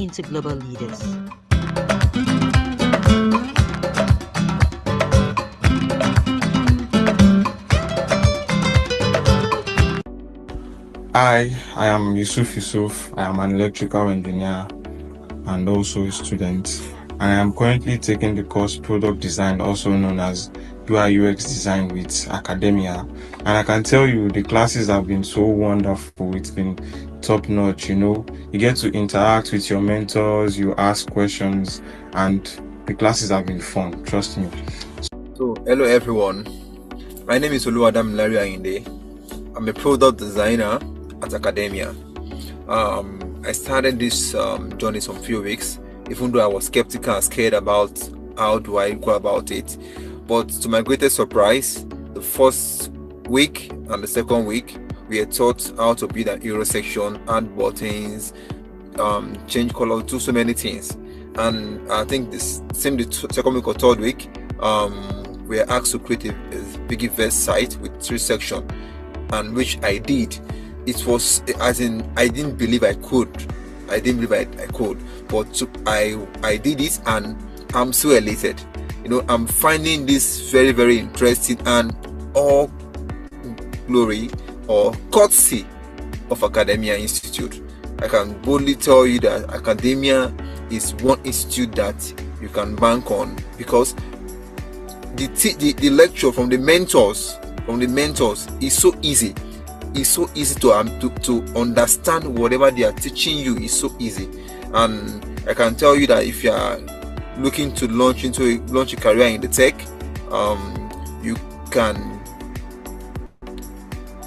into global leaders. Hi, I am Yusuf. I am an electrical engineer and also a student. And I am currently taking the course Product Design, also known as UI UX Design with Academia. And I can tell you the classes have been so wonderful. It's been top notch, You get to interact with your mentors, you ask questions, and the classes have been fun, trust me. So, hello everyone. My name is Oluwadam Larry Ainde. I'm a product designer at Academia. I started this journey some few weeks, even though I was skeptical and scared about how do I go about it. But to my greatest surprise, the first week and the second week, we are taught how to build an hero section, add buttons, change color, do so many things. And I think the second week or third week, we are asked to create a Thingiverse site with 3 sections, and which I did. It was as in I didn't believe I could. I didn't believe I could, but I did it, and I'm so elated. I'm finding this very, very interesting, and all glory or courtesy of Academia Institute. I can boldly tell you that Academia is one institute that you can bank on, because the lecture from the mentors is so easy. It's so easy to understand whatever they are teaching you. Is so easy, and I can tell you that if you are looking to launch a career in the tech, you can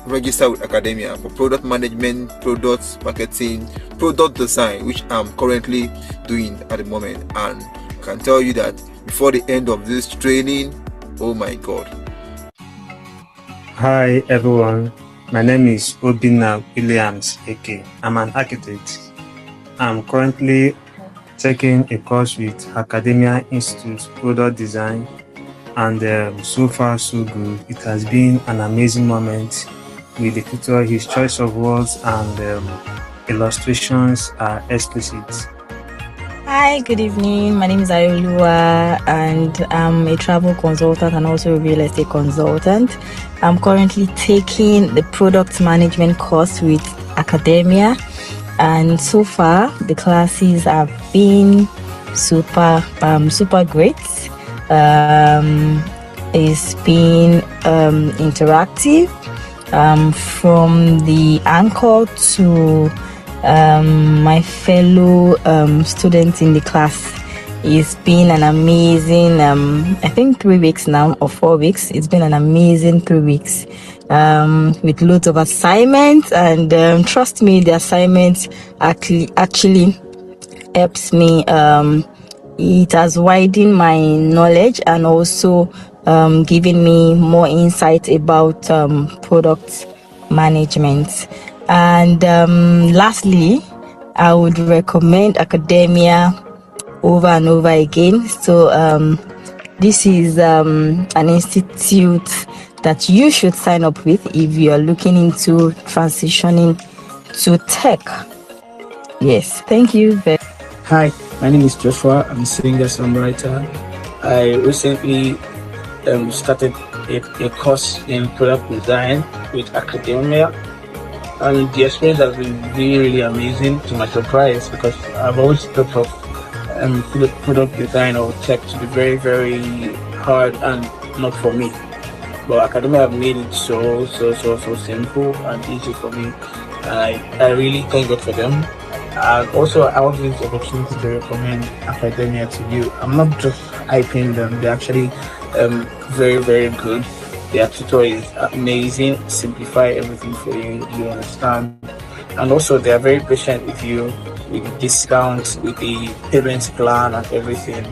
register with Academia for product management, product marketing, product design, which I'm currently doing at the moment. And I can tell you that before the end of this training, oh my God. Hi everyone, my name is Obina Williams Eke. I'm an architect. I'm currently taking a course with Academia Institute Product Design, and so far so good. It has been an amazing moment with the tutor. His choice of words and illustrations are exquisite. Hi, good evening. My name is Ayolua, and I'm a travel consultant and also a real estate consultant. I'm currently taking the product management course with Academia, and so far the classes have been super great. It's been interactive, from the anchor to my fellow students in the class. It's been an amazing, I think 3 weeks now or 4 weeks. It's been an amazing 3 weeks, with loads of assignments, and trust me, the assignments actually helps me. It has widened my knowledge and also giving me more insight about product management. And lastly, I would recommend Academia over and over again. So this is an institute that you should sign up with if you are looking into transitioning to tech. Yes, thank you very much. Hi, my name is Joshua. I'm a singer-songwriter. I recently started a course in product design with Academia, and the experience has been really, really amazing to my surprise, because I've always thought of product design or tech to be very, very hard and not for me. But Academia have made it so simple and easy for me. I really thank God for them. And also, I want to use the opportunity to recommend Academia to you. I'm not just hyping them; they're actually very, very good. Their tutor is amazing. Simplify everything for you. You understand, and also they are very patient with you, with the discounts, with the payment plan, and everything.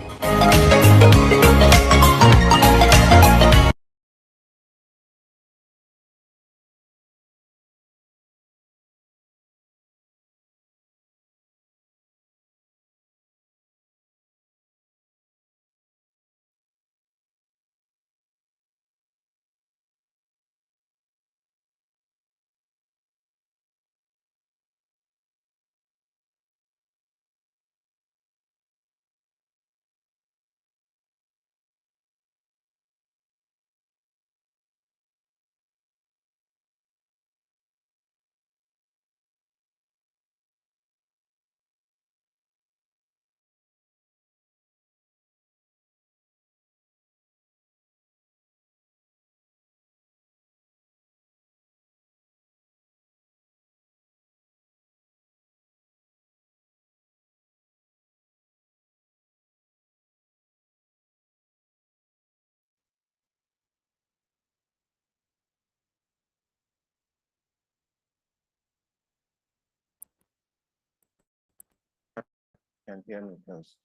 Can hear me, yes.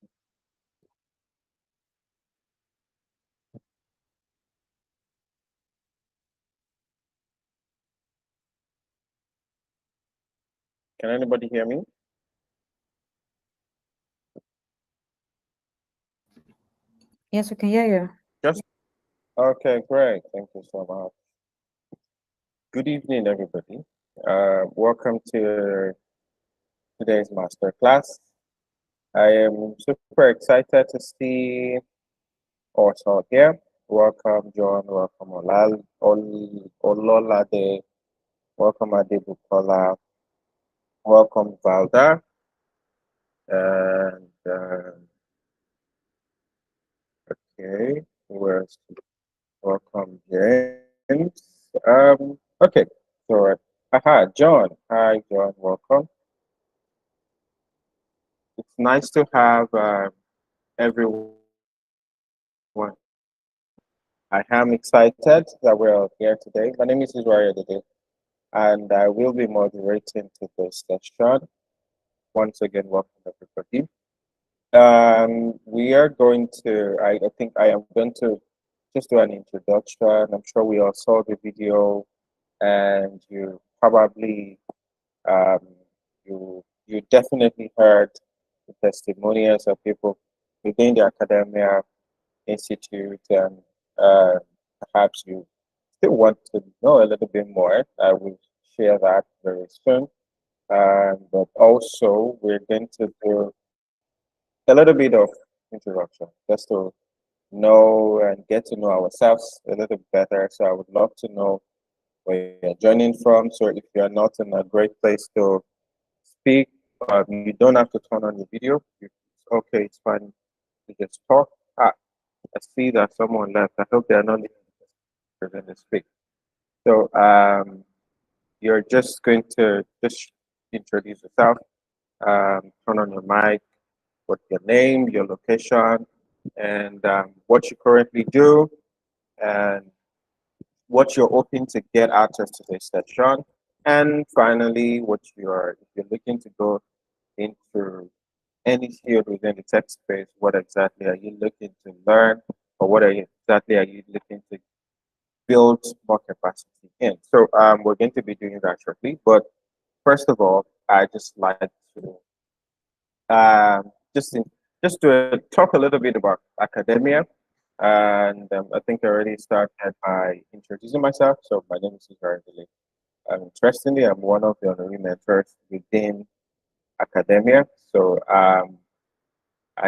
Can anybody hear me? Yes, we can hear you. Just okay, great. Thank you so much. Good evening, everybody. Welcome to today's master class. I am super excited to see us all here. Welcome, John. Welcome, Ololade. Welcome, Adebukola. Welcome, Valda. And okay, where's welcome, James. Okay, so John. Hi, John. Welcome. It's nice to have everyone. I am excited that we're all here today. My name is Israel Dede, and I will be moderating today's session. Once again, welcome everybody. We are going to, I think I am going to just do an introduction. I'm sure we all saw the video, and you probably, um, you definitely heard the testimonials of people within the academia institute, and uh, perhaps you still want to know a little bit more. I will share that very soon. But also, we're going to do a little bit of introduction just to know and get to know ourselves a little better. So I would love to know where you're joining from. So if you're not in a great place to speak, you don't have to turn on the video. It's okay, it's fine to just talk. I see that someone left. I hope they are not going to speak. So you're just going to just introduce yourself, turn on your mic, what's your name, your location, and what you currently do, and what you're hoping to get out of today's session, and finally, what if you're looking to go into any field within the tech space, what exactly are you looking to learn, or exactly are you looking to build more capacity in? So we're going to be doing that shortly, but first of all, I just like to um, just in, just to talk a little bit about academia. And I think I already started by introducing myself. So my name is Israel Dele. Interestingly, I'm one of the honorary mentors within academia. So I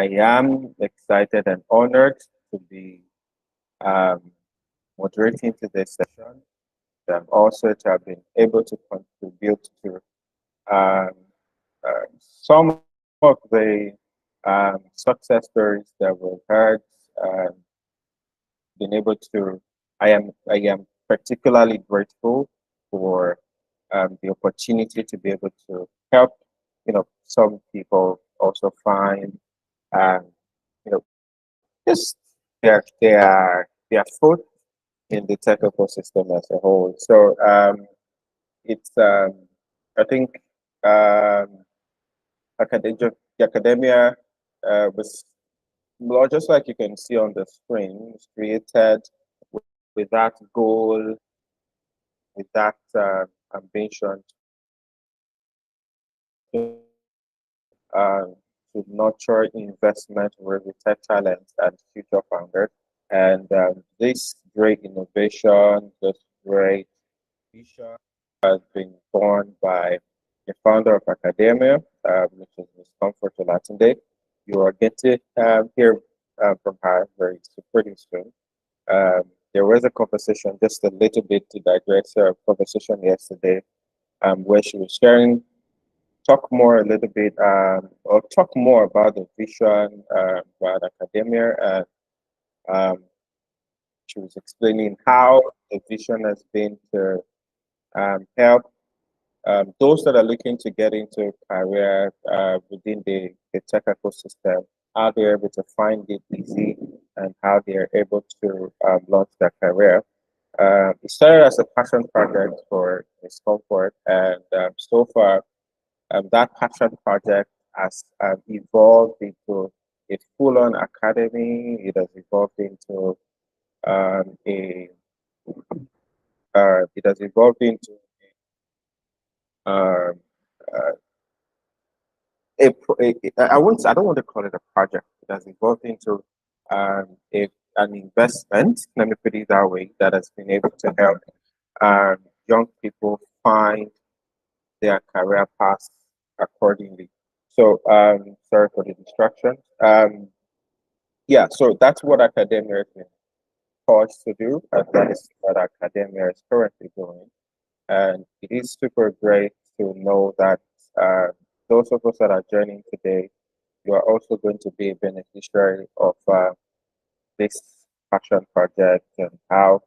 am excited and honored to be um, moderating today's session. And also to have been able to contribute to um, some of the success stories that we've heard. Been able to, I am particularly grateful for the opportunity to be able to help, some people also find, um, you know, just their foot in the tech ecosystem as a whole. So it's I think um, academia was, well, just like you can see on the screen, was created with that goal, with that ambition to, uh, to nurture investment with the tech talent and future founders. And this great innovation, this great vision has been born by the founder of academia, which is Ms. Comfort Olatunde. You are going to hear from her pretty soon. There was a conversation, just a little bit to digress, a conversation yesterday, where she was sharing, talk more a little bit, or talk more about the vision about academia, and um, she was explaining how the vision has been to help those that are looking to get into career within the tech ecosystem, how they're able to find it easy and how they're able to launch their career. It started as a passion project for Ms. Comfort, and so far, that passion project has evolved into a full-on academy. It has evolved into a it has evolved into um, uh, I don't want to call it a project. It has evolved into a an investment. Let me put it that way. That has been able to help young people find their career paths accordingly. So sorry for the distraction. Yeah, so that's what academia has been forced to do, and that is what academia is currently doing. And it is super great to know that uh, those of us that are joining today, you are also going to be a beneficiary of this passion project and how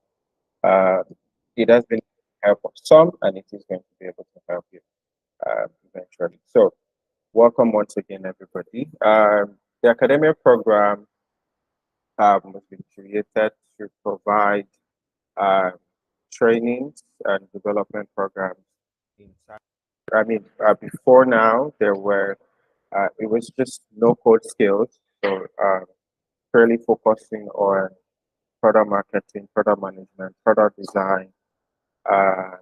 uh, it has been help of some, and it is going to be able to help you eventually. So, welcome once again, everybody. The academia program was been created to provide uh, trainings and development programs inside. I mean, before now, it was just no code skills. So, purely focusing on product marketing, product management, product design. Uh,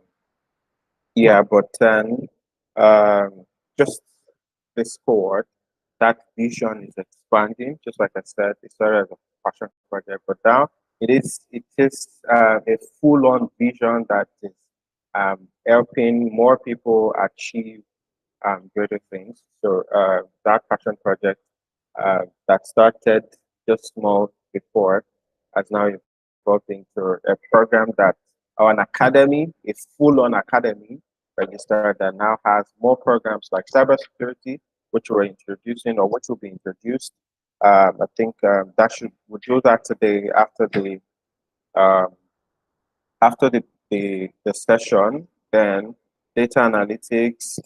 yeah, but then just this cohort, that vision is expanding. Just like I said, it started as a passion project, but now it is a full-on vision that is helping more people achieve greater things. So that passion project that started just small before has now evolved into a program that, or an academy, a full-on academy registered that now has more programs like cybersecurity, which we're introducing or which will be introduced. I think we'll do that today um, after the session. Then data analytics,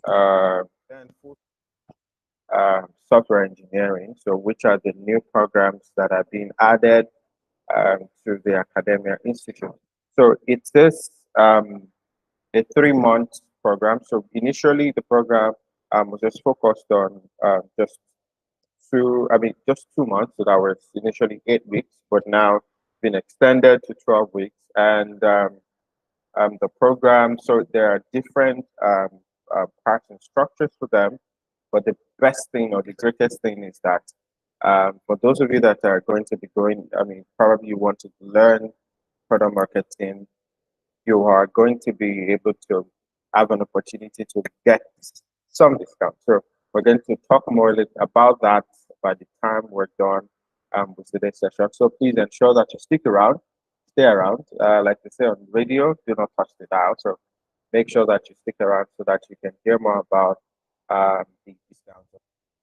then software engineering. So, which are the new programs that are being added to the Academia Institute? So, it is a 3 month program. So, initially, the program was just focused on just 2 months. So, that was initially 8 weeks, but now been extended to 12 weeks. And the program, so there are different parts and structures for them. But the best thing or the greatest thing is that for those of you that are going to be going, I mean, probably you want to learn product marketing, you are going to be able to have an opportunity to get some discount. So we're going to talk more about that by the time we're done with today's session. So please ensure that you stick around, stay around. Like they say on radio, do not touch the dial. So make sure that you stick around so that you can hear more about the discounts and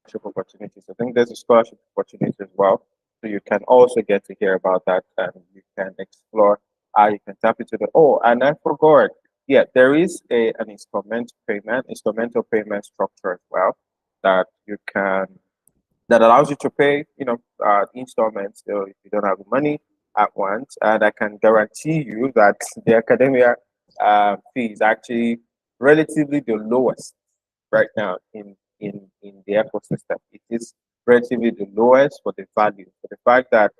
scholarship opportunities. I think there's a scholarship opportunity as well. So you can also get to hear about that and you can explore how you can tap into the, oh, and I forgot. Yeah, there is an instrumental payment structure as well that you can, that allows you to pay, installments if you don't have the money at once. And I can guarantee you that the academia fee is actually relatively the lowest right now in the ecosystem. It is relatively the lowest for the value, for the fact that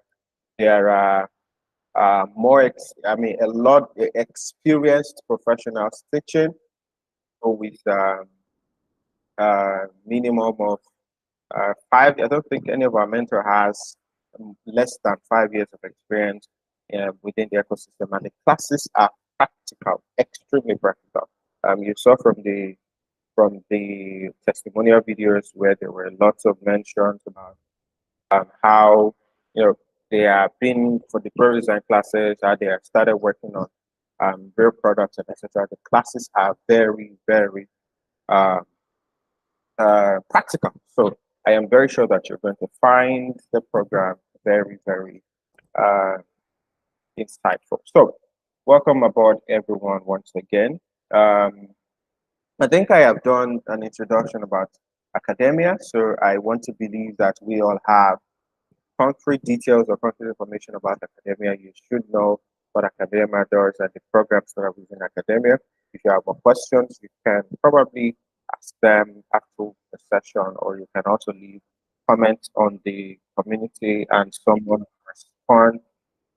there are a lot experienced professionals teaching with minimum of 5. I don't think any of our mentor has less than 5 years of experience within the ecosystem, and the classes are practical, extremely practical. You saw from the testimonial videos where there were lots of mentions about how they have been for the pro design classes, how they have started working on real products and etc. The classes are very, very practical. So I am very sure that you're going to find the program very, very insightful. So welcome aboard, everyone, once again. I think I have done an introduction about academia, so I want to believe that we all have concrete details or concrete information about academia. You should know what academia does and the programs that are within academia. If you have more questions, you can probably ask them after the session, or you can also leave comments on the community and someone will respond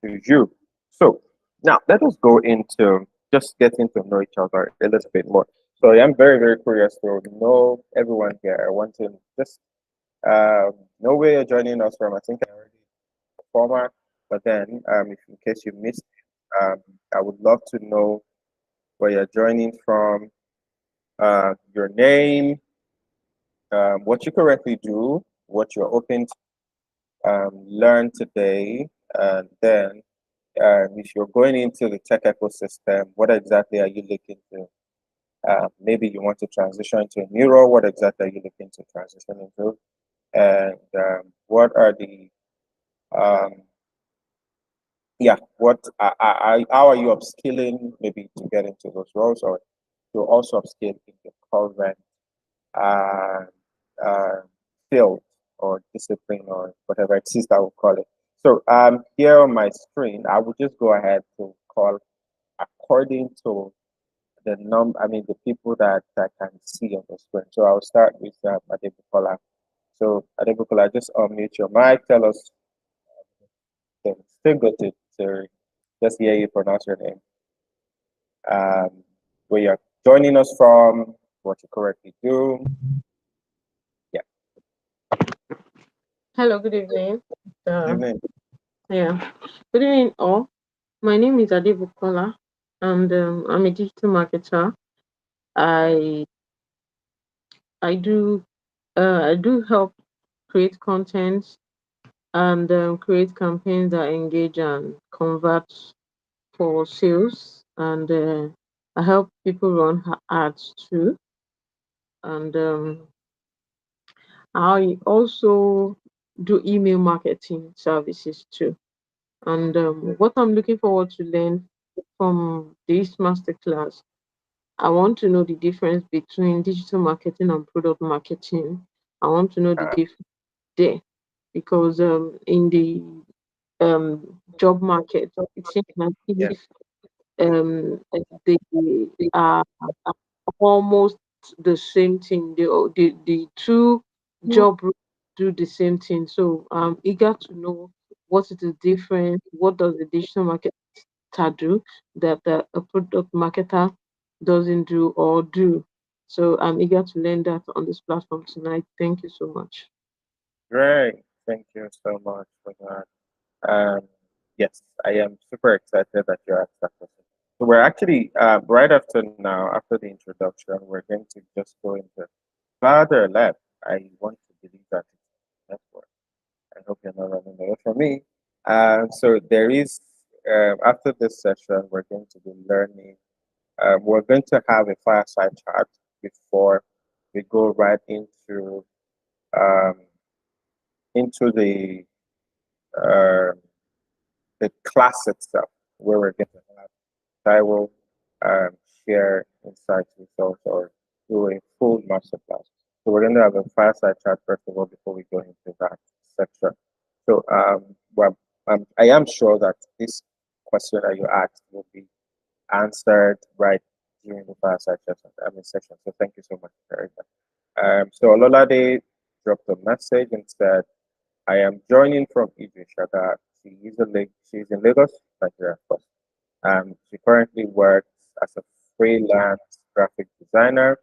to you. So now let us go into just getting to know each other a little bit more. So I am very, very curious to know everyone here. I want to just know where you're joining us from. I think I already format, but then if in case you missed it, I would love to know where you're joining from, your name, what you currently do, what you're hoping to learn today, and then if you're going into the tech ecosystem, what exactly are you looking to? Maybe you want to transition to a new role. What exactly are you looking to transition into? And what are the what how are you upskilling maybe to get into those roles, or to also upskill in the current uh, uh, field or discipline or whatever it is that we'll call it. So here on my screen, I will just go ahead to call according to the the people that I can see on the screen. So I'll start with Adebukola. So Adebukola, just unmute your mic. Tell us, still good to just hear you pronounce your name. Where you're joining us from, what you correctly do. Yeah. Hello, good evening. Good evening. Yeah, good evening, all. My name is Adebukola, and I'm a digital marketer. I I do help create content and create campaigns that engage and convert for sales, and I help people run ads too. And I also do email marketing services too. And what I'm looking forward to learn from this masterclass, I want to know the difference between digital marketing and product marketing. I want to know the Uh, difference there because in the job market, it seems like yeah. if they are almost the same thing. The two job roles do the same thing. So I'm eager to know what is the difference. What does the digital marketer do that a product marketer doesn't do or do? So I'm eager to learn that on this platform tonight. Thank you so much. Great. Thank you so much for that. Yes, I am super excited that you're asked that question. So we're actually right after now, after the introduction, we're going to just go into further left. I want to believe that it's network. I hope you're not running away from me. So there is after this session, we're going to be learning. We're going to have a fireside chat before we go right um, into uh, the class itself, where we're going to have I will um, share insights, results, or do a full masterclass. So we're going to have a fireside chat first of all before we go into that section. So I am sure that this question that you asked will be answered right during the fireside session. So thank you so much for that. So Ololade dropped a message and said, I am joining from Idris Shaga. She's in Lagos, Nigeria, of course. She currently works as a freelance graphic designer,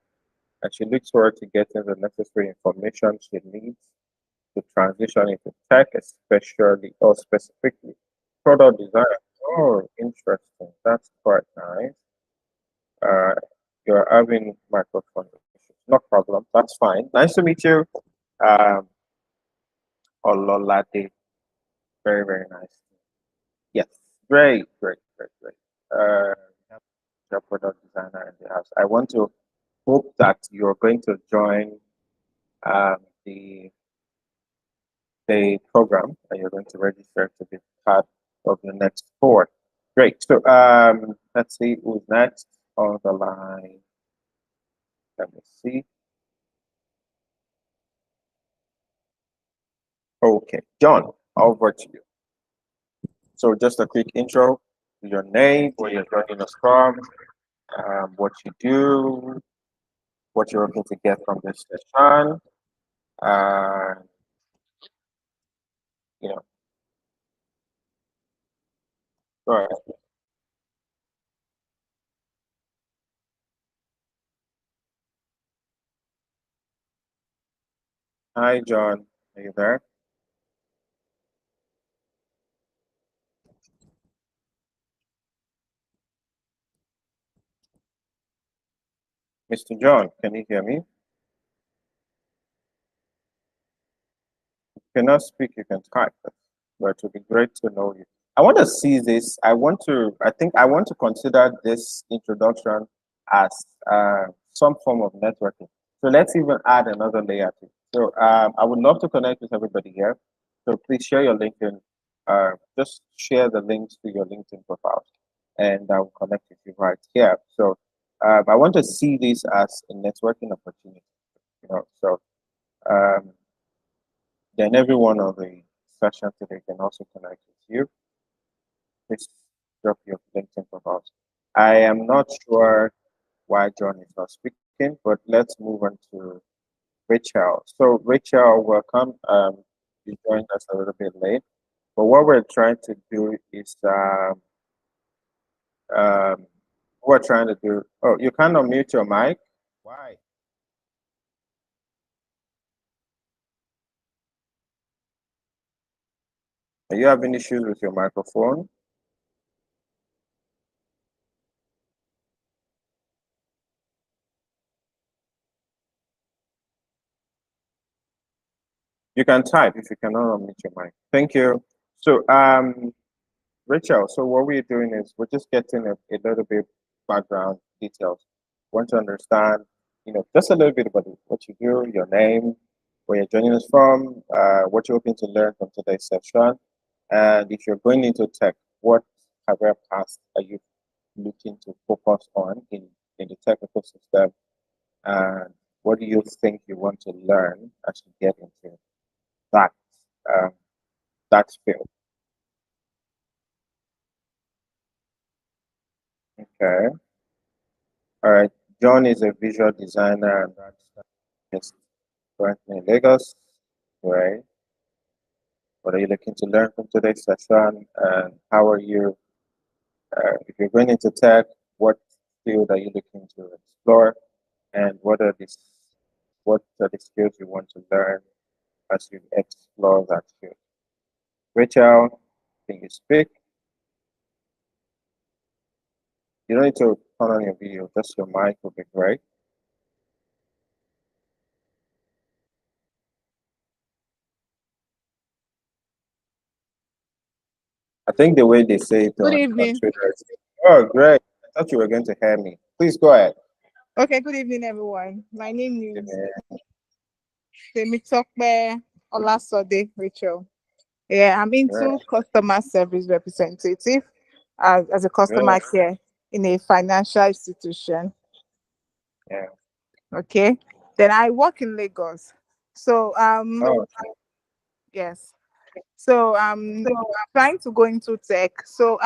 and she looks forward to getting the necessary information she needs to transition into tech, especially or specifically product design. Oh, interesting. That's quite nice. Uh, you're having microphone issues. No problem. That's fine. Nice to meet you. Um, Ololade. Very, very nice. Yes. Great, great, great, great. We have your product designer in the house. I want to hope that you're going to join um, the program and you're going to register to be part of the next cohort. Great. So let's see who's next on the line. Let me see. Okay, John, over to you. So just a quick intro, your name, where you're joining us from, what you do, what you're looking to get from this session. You know, go ahead. Hi, John. Are you there? Mr. John, can you hear me? If you cannot speak, you can type, but it would be great to know you. I want to see this. I think I want to consider this introduction as some form of networking. So let's even add another layer to it. So I would love to connect with everybody here. So please share your LinkedIn, just share the links to your LinkedIn profiles, and I will connect with you right here. So I want to see this as a networking opportunity. So um, then every one of the sessions today can also connect with you. Please drop your LinkedIn profiles. I am not sure why John is not speaking, but let's move on to Rachel. So Rachel, welcome. You joined us a little bit late, but what we're trying to do is um, we're trying to do. Oh, you can't unmute your mic. Why? Are you having issues with your microphone? You can type if you cannot unmute your mic. Thank you. So, Rachel, so what we're doing is we're just getting a little bit background details. Want to understand, just a little bit about what you do, your name, where you're joining us from, what you're hoping to learn from today's session, and if you're going into tech, what career path are you looking to focus on in the technical system, and what do you think you want to learn as you get into that um, that field? Okay. All right. John is a visual designer and that's currently in Lagos. Right. What are you looking to learn from today's session? And how are you, if you're going into tech, what field are you looking to explore? And what are the skills you want to learn as you explore that field? Rachel, can you speak? You don't need to turn on your video, just your mic will be great. I think the way they say it Good on evening. Twitter is, oh, great. I thought you were going to hear me. Please go ahead. Okay, good evening, everyone. My name is Yeah. Temitokbe Olasode Rachel. Yeah, I'm into customer service representative as a customer care in a financial institution. Yeah. Okay. Then I work in Lagos. So Oh, yes. So trying to go into tech. So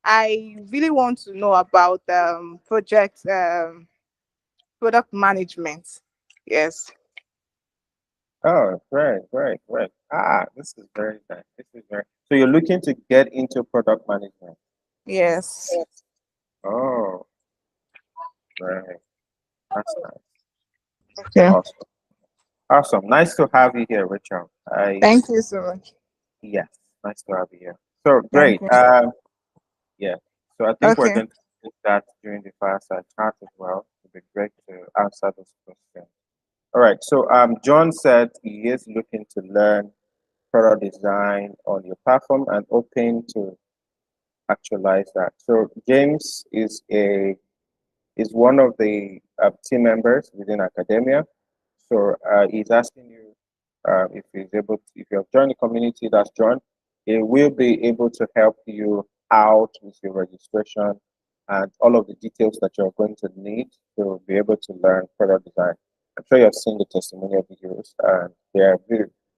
I really want to know about product management. Yes. oh, great, great, great. This is very nice. So you're looking to get into product management. Yes. Oh, great. That's nice. Yeah. Awesome. Awesome. Nice to have you here, Richard. Thank you so much. Yes, nice to have you here. So Thank great. you. Yeah. So I think we're Okay. going to do that during the fireside chat as well. It'd be great to answer those questions. All right. So John said he is looking to learn product design on your platform and open to actualize that. So James is one of the team members within academia. So he's asking you if he's able to, if you have joined the community that's joined, he will be able to help you out with your registration and all of the details that you're going to need to be able to learn product design. I'm sure you've seen the testimonial videos and they're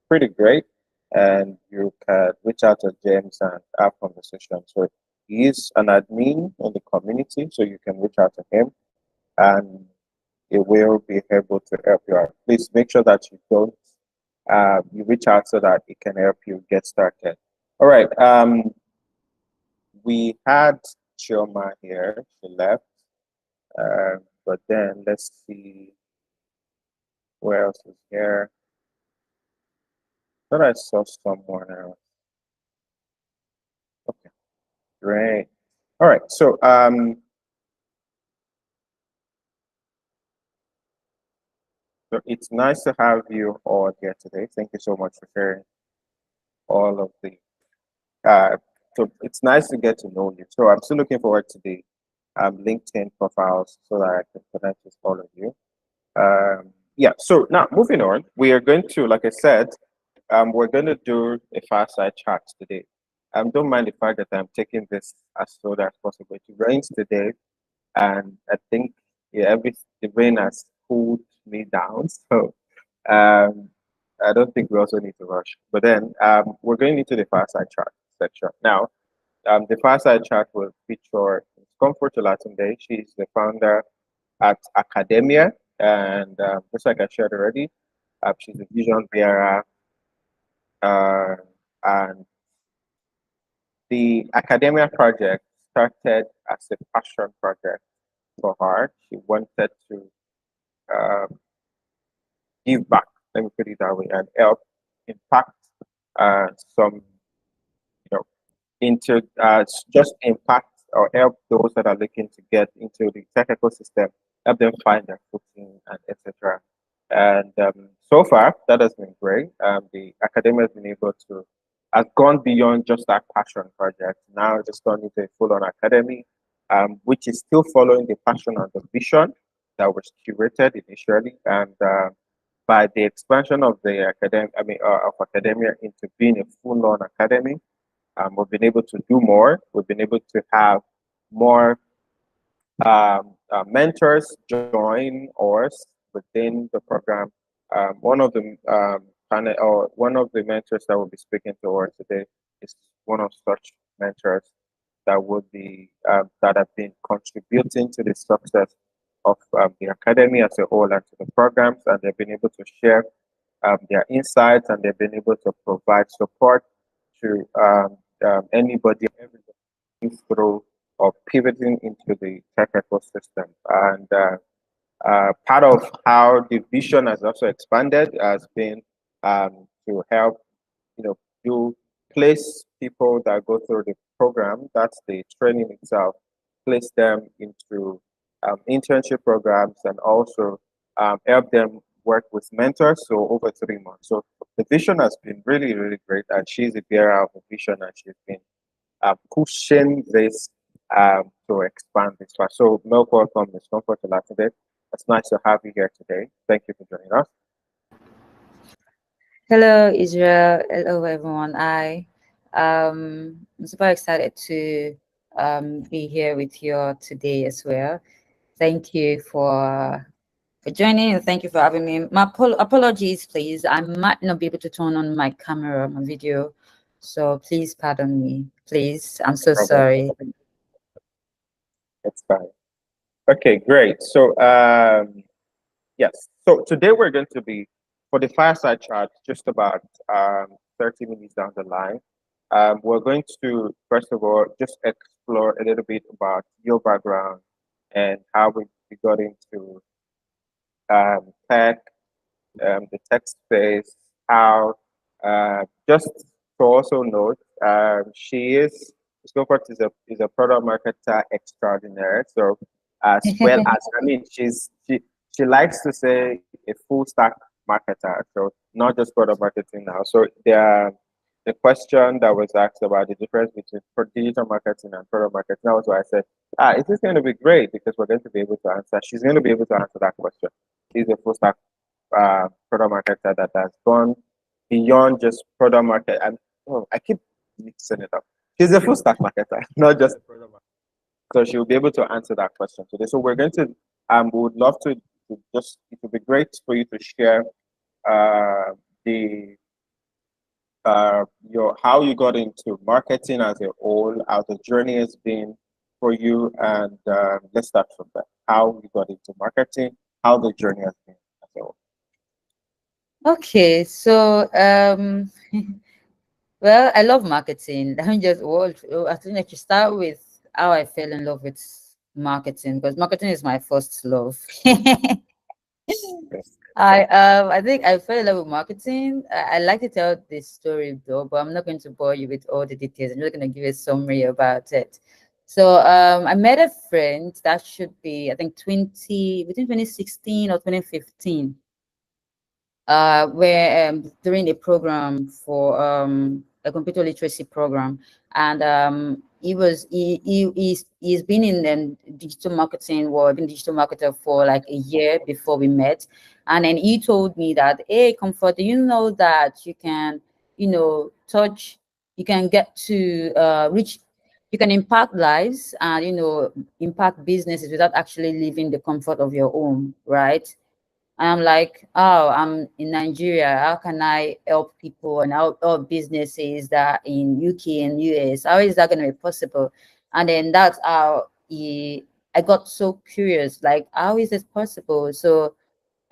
pretty great. And you can reach out to James and have conversation. So he is an admin in the community, so you can reach out to him. And it will be able to help you out. Please make sure that you don't you reach out so that it can help you get started. All right. We had Chioma here. She left. But then let's see where else is here. Thought I saw someone else. Okay, great. All right. So so it's nice to have you all here today. Thank you so much for sharing all of the so it's nice to get to know you. So I'm still looking forward to the LinkedIn profiles so that I can connect with all of you. Yeah, so now moving on, we are going to, like I said, we're going to do a fireside chat today. Don't mind the fact that I'm taking this as slow as possible. It rains today, and I think the rain has cooled me down. So I don't think we also need to rush. But then we're going into the fireside chat section. Now, the fireside chat will feature Comfort Olatunde. She's the founder at Academia, and just like I shared already, she's a vision bearer, and the Academia project started as a passion project for her. She wanted to give back, let me put it that way, and help impact some, into just impact or help those that are looking to get into the tech ecosystem, help them find their footing and etc. And so far, that has been great. The academia has been able to has gone beyond just that passion project. Now it's turned into a full-on academy, which is still following the passion and the vision that was curated initially. And by the expansion of the of academia into being a full-on academy, we've been able to do more. We've been able to have more mentors join us within the program. One of the one of the mentors that will be speaking to us today is one of such mentors that would be that have been contributing to the success of the academy as a whole and to the programs, and they've been able to share their insights, and they've been able to provide support to anybody, everybody through or pivoting into the tech ecosystem. And part of how the vision has also expanded has been to help, you place people that go through the program, that's the training itself, place them into internship programs, and also help them work with mentors. So over 3 months. So the vision has been really, really great, and she's a bearer of the vision, and she's been pushing this to expand this far. So welcome, Ms. Comfort Olatunde. It's nice to have you here today. Thank you for joining us. Hello, Israel. Hello, everyone. I'm super excited to be here with you today as well. Thank you for joining, and thank you for having me. My apologies, please. I might not be able to turn on my camera, my video, so please pardon me, please. I'm so sorry. It's fine. Okay, great. So yes, so today we're going to be, for the fireside chat, just about 30 minutes down the line. We're going to, first of all, just explore a little bit about your background and how we got into tech, the tech space, how, just to also note, Scopert is a product marketer extraordinaire. So as well as, she likes to say a full stack marketer. So not just product marketing now. So the question that was asked about the difference between digital marketing and product marketing, that was why I said, is this going to be great? Because we're going to be able to answer. She's going to be able to answer that question. She's a full stack product marketer that has gone beyond just product market. And I keep mixing it up. She's a full stack marketer, not just a product marketer. So she will be able to answer that question today. So we're going to, we would love to just, it would be great for you to share how you got into marketing as a whole, how the journey has been for you, and let's start from that. How you got into marketing, how the journey has been. So, Okay, so well, I love marketing. Let me just I think I should start with how I fell in love with marketing, because marketing is my first love. yes. I think I fell in love with marketing. I like to tell this story though, but I'm not going to bore you with all the details. I'm just going to give a summary about it. So I met a friend that should be, I think, between 2016 or 2015, where during a program for a computer literacy program, and he's been in digital marketing, or been digital marketer for like a year before we met, and then he told me that, hey, Comfort, do you know that you can, touch, you can get to reach, you can impact lives and impact businesses without actually leaving the comfort of your home, right? And I'm like, oh, I'm in Nigeria. How can I help people and help businesses that in UK and US? How is that going to be possible? And then that's how I got so curious, like, how is this possible? So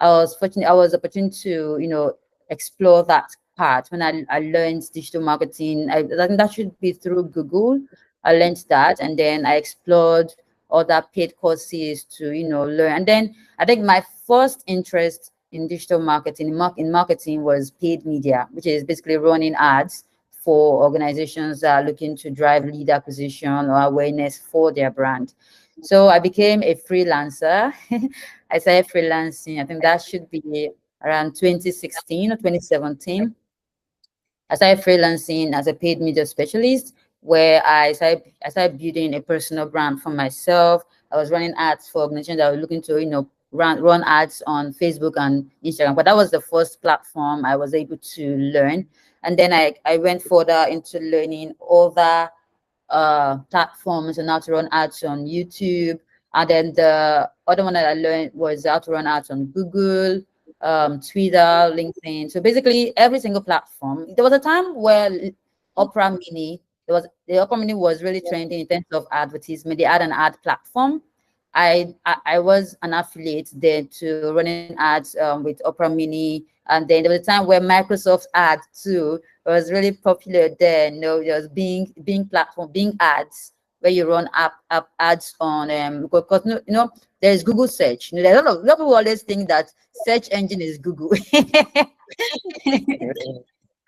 I was fortunate, I was opportunity to, explore that part when I learned digital marketing. I think that should be through Google. I learned that, and then I explored other paid courses to, learn. And then I think my first interest in digital marketing, in marketing, was paid media, which is basically running ads for organizations that are looking to drive lead acquisition or awareness for their brand. So I became a freelancer. I started freelancing. I think that should be around 2016 or 2017. I started freelancing as a paid media specialist, where I started building a personal brand for myself. I was running ads for organizations that were looking to, run ads on Facebook and Instagram. But that was the first platform I was able to learn. And then I went further into learning other platforms and how to run ads on YouTube. And then the other one that I learned was how to run ads on Google, Twitter, LinkedIn. So basically every single platform. There was a time where Opera Mini, the Opera Mini was really trending in terms of advertisement. They had an ad platform. I was an affiliate there to running ads with Opera Mini, and then there was a time where Microsoft Ads too was really popular there. There was Bing platform, Bing Ads, where you run app ads on because there's Google search. There's a lot of people always think that search engine is Google.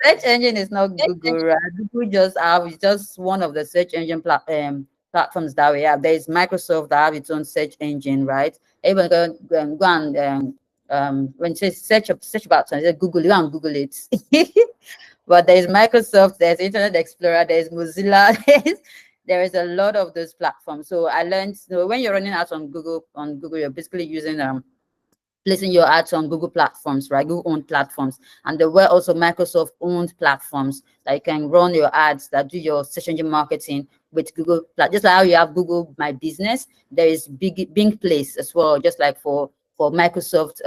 Search engine is not Google, right? Google is just one of the search engine platforms that we have. There is Microsoft that have its own search engine, right? Everyone go and when you say search about something, Google, you go and Google it. But there's Microsoft, there's Internet Explorer, there's Mozilla, there is a lot of those platforms. So I learned, when you're running ads on Google, you're basically using placing your ads on Google platforms, right? Google owned platforms. And there were also Microsoft owned platforms that you can run your ads, that do your search engine marketing with Google. Just like how you have Google My Business, there is Bing Place as well, just like for Microsoft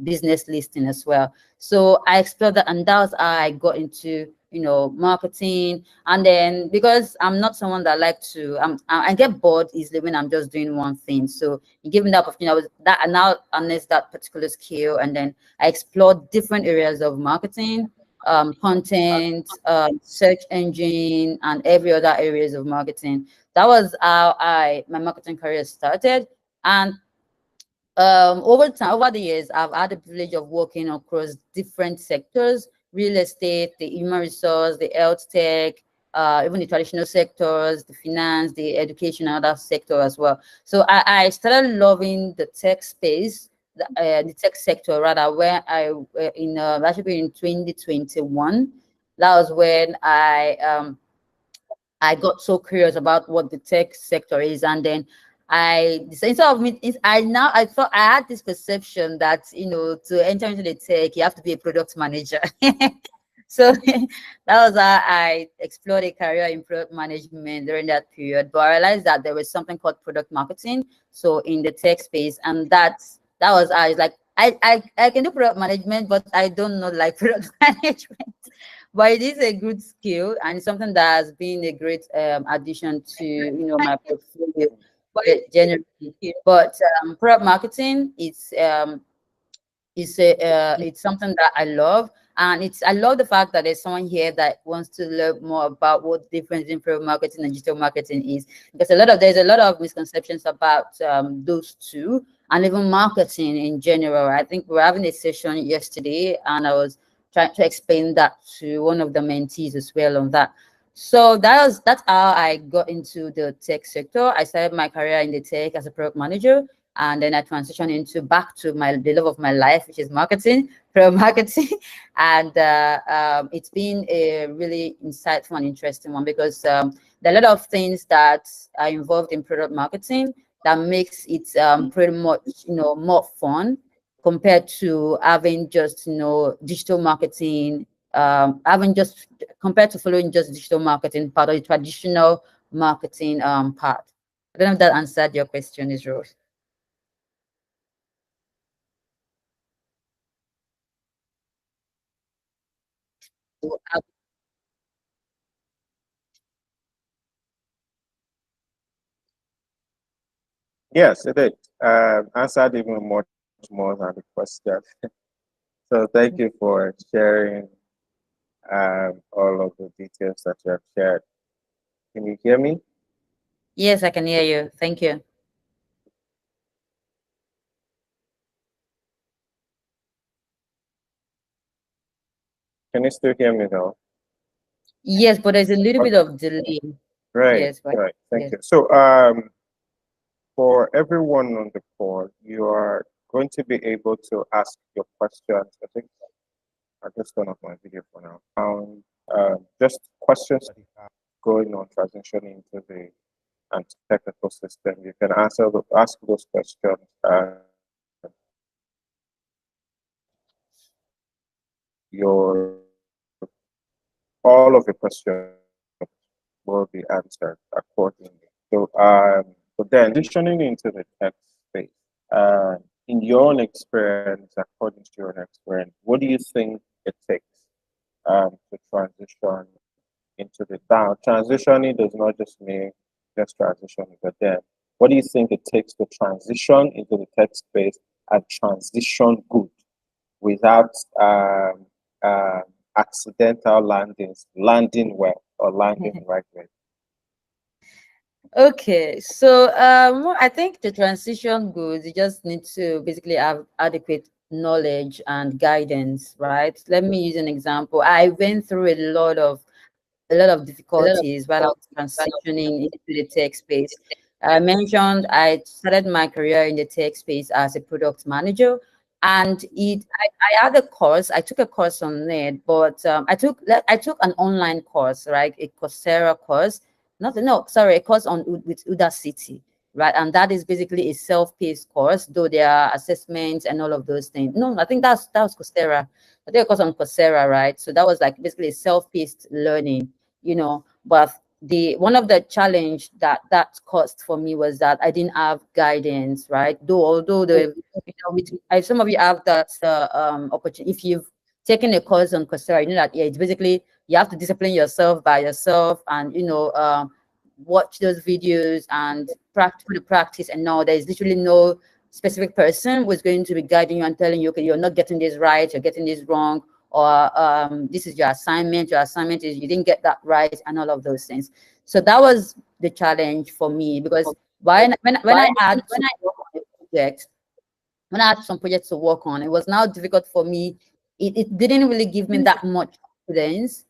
business listing as well. So I explored that, and that was how I got into marketing. And then because I'm not someone that like to I get bored easily when I'm just doing one thing. So you give me that opportunity, I now harnessed that particular skill, and then I explored different areas of marketing, content, search engine, and every other areas of marketing. That was how my marketing career started. And over the years, I've had the privilege of working across different sectors: real estate, the human resource, the health tech, even the traditional sectors, the finance, the education, and other sector as well. So I started loving the tech space, the tech sector rather, where actually in 2021. That was when I got so curious about what the tech sector is, and then instead of me, I thought I had this perception that to enter into the tech you have to be a product manager. So that was how I explored a career in product management during that period. But I realized that there was something called product marketing, so in the tech space, and that was I was like, I can do product management, but I don't know like product management. But it is a good skill and something that has been a great addition to my portfolio. generally. But product marketing it's something that I love, and I love the fact that there's someone here that wants to learn more about what the difference in product marketing and digital marketing is, because there's a lot of misconceptions about those two, and even marketing in general. I think we were having a session yesterday, and I was trying to explain that to one of the mentees as well on that. So that's how I got into the tech sector. I started my career in the tech as a product manager, and then I transitioned into back to the love of my life, which is marketing, product marketing. And it's been a really insightful and interesting one, because there are a lot of things that are involved in product marketing that makes it pretty much more fun compared to having just digital marketing, having just compared to following just digital marketing part, or the traditional marketing part. I don't know if that answered your question, Israel. Yes, it did. Answered even much more than the question. So thank you for sharing all of the details that you have shared. Can you hear me? Yes, I can hear you. Thank you. Can you still hear me though? Yes, but there's a little bit of delay. Right, Yes, but right. Thank yes. you. So for everyone on the call, you are going to be able to ask your questions. I think I'll just turn off my video for now. Just questions that you have going on transitioning into the technical system. You can ask those questions. All of your questions will be answered accordingly. So, but then transitioning into the tech space, in your own experience, according to your own experience, what do you think it takes to transition into the now? Transitioning does not just mean just transitioning, but then what do you think it takes to transition into the tech space and transition good without accidental landings, landing well or landing the right way? Okay, so I think the transition goes, you just need to basically have adequate knowledge and guidance, right? Let me use an example. I went through a lot of difficulties while I was transitioning into the tech space. I mentioned I started my career in the tech space as a product manager, and I had a course. I took a course on it, but I took an online course, right? A Coursera course. A course on with Udacity, right? And that is basically a self-paced course, though there are assessments and all of those things. No, I think that was Coursera. I think a course on Coursera, right? So that was like basically a self-paced learning, but one of the challenge that caused for me was that I didn't have guidance, right? Although some of you have that opportunity. If you've taken a course on Coursera, you know that it's basically you have to discipline yourself by yourself, and watch those videos and practice. And now there's literally no specific person who's going to be guiding you and telling you, okay, you're not getting this right, you're getting this wrong, or this is your assignment is you didn't get that right, and all of those things. So that was the challenge for me, because when I had some projects to work on, it was now difficult for me. It didn't really give me that much confidence,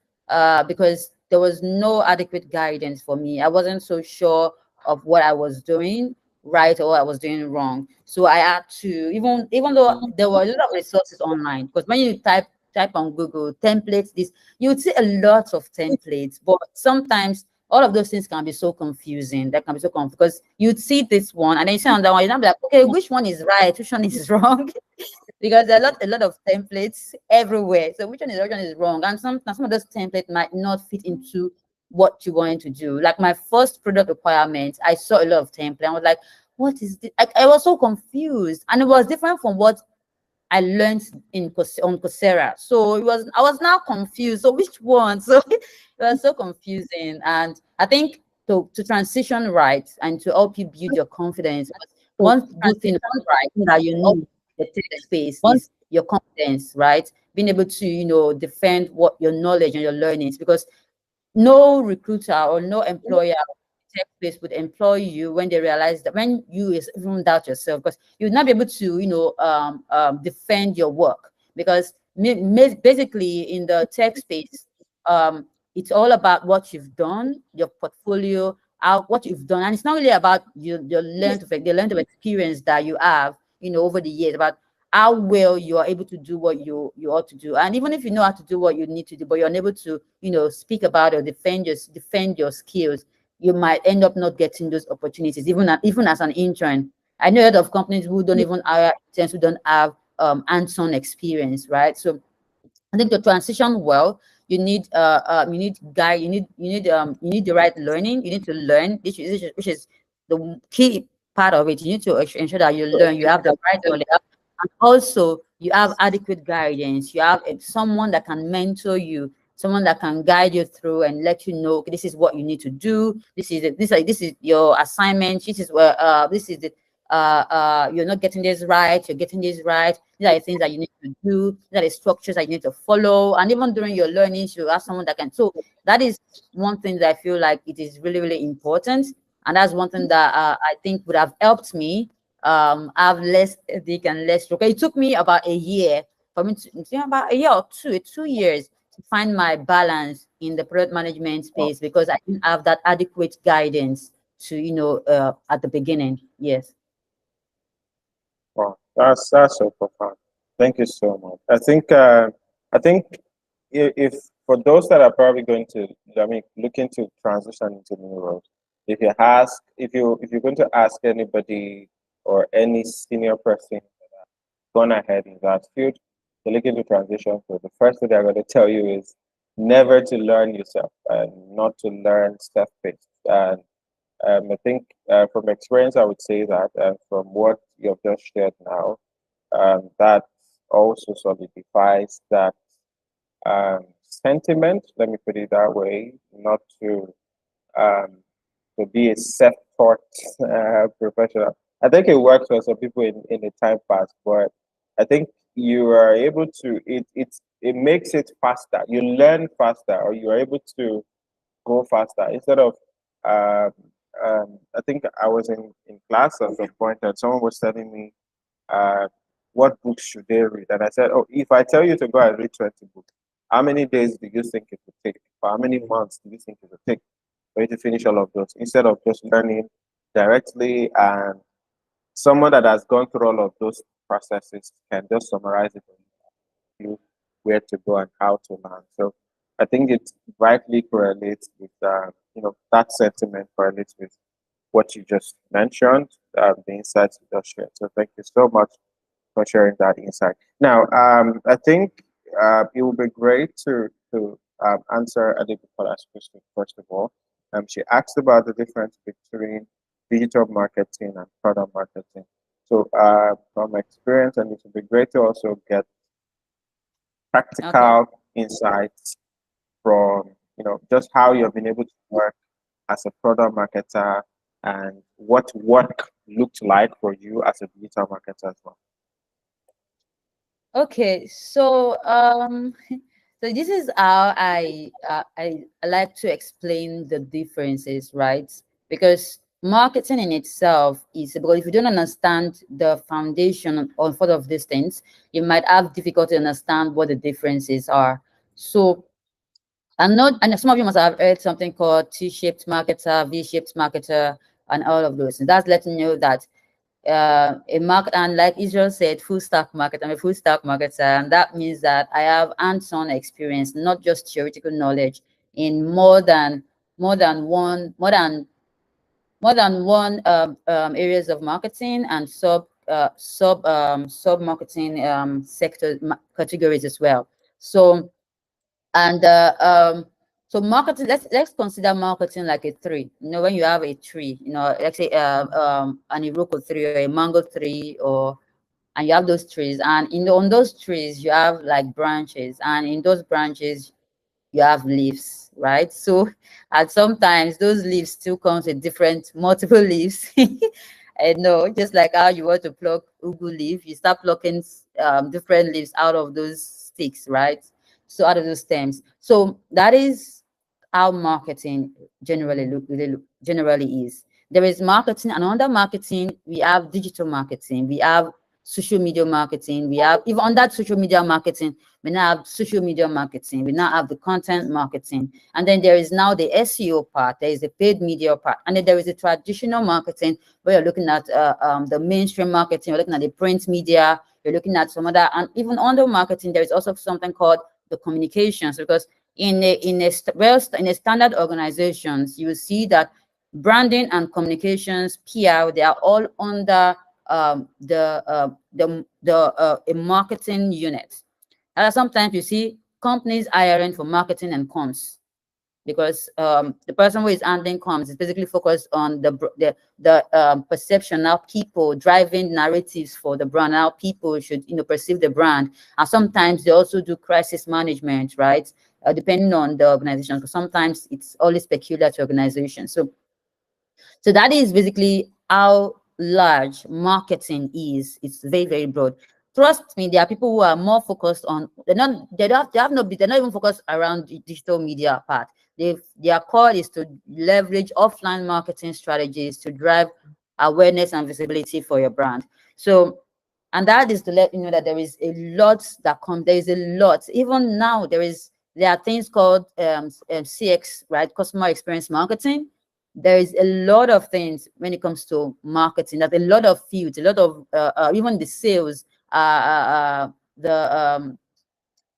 because there was no adequate guidance for me. I wasn't so sure of what I was doing right or what I was doing wrong. So I had to, even though there were a lot of resources online, because when you type on Google templates, you would see a lot of templates, but sometimes all of those things can be so confusing. That can be so confusing, because you'd see this one and then you see another one, you're not like, okay, which one is right, which one is wrong? Because there are a lot of templates everywhere. So which one is wrong? And some of those templates might not fit into what you're going to do. Like my first product requirement, I saw a lot of templates. I was like, what is this? I was so confused, and it was different from what I learned on Coursera. So I was now confused. So which one? So it was so confusing. And I think to transition right and to help you build your confidence. One good thing that you need in the tech space is your confidence, right? Being able to, defend what your knowledge and your learnings, because no recruiter or no employer tech space would employ you when they realize that, when you even doubt yourself, because you'll not be able to, defend your work. Because basically in the tech space, it's all about what you've done, your portfolio, what you've done, and it's not really about the length of experience that you have, over the years, about how well you are able to do what you ought to do. And even if you know how to do what you need to do, but you're unable to, speak about or defend your skills, you might end up not getting those opportunities, even as an intern. I know a lot of companies who don't even hire interns who don't have hands-on experience, right? So I think to transition well, you need guide, you need the right learning. You need to learn, which is the key part of it. You need to ensure that you learn, you have the right knowledge, and also you have adequate guidance. You have someone that can mentor you, someone that can guide you through and let you know, okay, this is what you need to do. This is your assignment. This is where this is the you're not getting this right, you're getting this right. These are the things that you need to do. These are the structures that you need to follow. And even during your learning, you have someone that can. So that is one thing that I feel like it is really, really important. And that's one thing that I think would have helped me have less ethic and less structure. It took me about a year for me to, about a year or 2 years to find my balance in the product management space, because I didn't have that adequate guidance to, at the beginning. Yes. Wow, that's so profound. Thank you so much. I think if for those that are probably going to, looking to transition into new roles, if you're going to ask anybody or any senior person that gone ahead in that field, they're looking to transition. So the first thing they're going to tell you is never to learn yourself and not to learn self-paced. And I think from experience, I would say that, and from what you've just shared now, that also solidifies that sentiment. Let me put it that way, not um, to be a self-taught professional. I think it works for some people in the time past, but I think you are able to. It makes it faster. You learn faster, or you are able to go faster instead of um, I think I was in class at some point and someone was telling me what books should they read, and I said, oh, if I tell you to go and read 20 books, how many days do you think it would take, or how many months do you think it would take for you to finish all of those, instead of just learning directly, and someone that has gone through all of those processes can just summarize it and you where to go and how to learn. So I think it rightly correlates with that sentiment correlates with what you just mentioned, the insights you just shared. So thank you so much for sharing that insight. Now, I think it would be great to answer Adebukola's question first of all. She asked about the difference between digital marketing and product marketing. So from experience, and it would be great to also get practical insights from just how you've been able to work as a product marketer and what work looked like for you as a digital marketer as well. Okay, so so this is how I like to explain the differences, right? Because marketing in itself is, because if you don't understand the foundation on front of these things, you might have difficulty to understand what the differences are. So I'm not, and some of you must have heard something called T-shaped marketer, V-shaped marketer, and all of those. And that's letting you know that a market, and like Israel said, full stack market. I'm a full stack marketer, and that means that I have hands-on experience, not just theoretical knowledge, in more than one areas of marketing and sub marketing categories as well. So and so marketing, let's consider marketing like a tree. When you have a tree, let's say an Iroko tree or a mango tree, and you have those trees, and on those trees you have like branches, and in those branches you have leaves. right? So and sometimes those leaves still comes with different multiple leaves. And no, just like how you want to pluck ugu leaf, you start plucking different leaves out of those sticks, right? So out of those stems. So that is how marketing generally is. There is marketing, and under marketing, we have digital marketing, we have social media marketing, we have even on that social media marketing, we now have social media marketing, we now have the content marketing, and then there is now the SEO part, there is the paid media part, and then there is the traditional marketing where you're looking at the mainstream marketing, you're looking at the print media, you're looking at some other, and even under marketing, there is also something called the communications, because in a standard organizations, you will see that branding and communications, PR, they are all under a marketing unit. And sometimes you see companies hiring for marketing and comms, because the person who is handling comms is basically focused on the perception, how people driving narratives for the brand, how people should perceive the brand. And sometimes they also do crisis management, right? Depending on the organization, because sometimes it's always peculiar to organizations. So that is basically how large marketing is. It's very, very broad. Trust me, there are people who are more focused on, they're not even focused around the digital media part. Their core is to leverage offline marketing strategies to drive awareness and visibility for your brand. So, and that is to let you know that there is a lot that comes, there is a lot. Even now, there are things called CX, right? Customer experience marketing. There is a lot of things when it comes to marketing. There's a lot of fields, a lot of even the sales,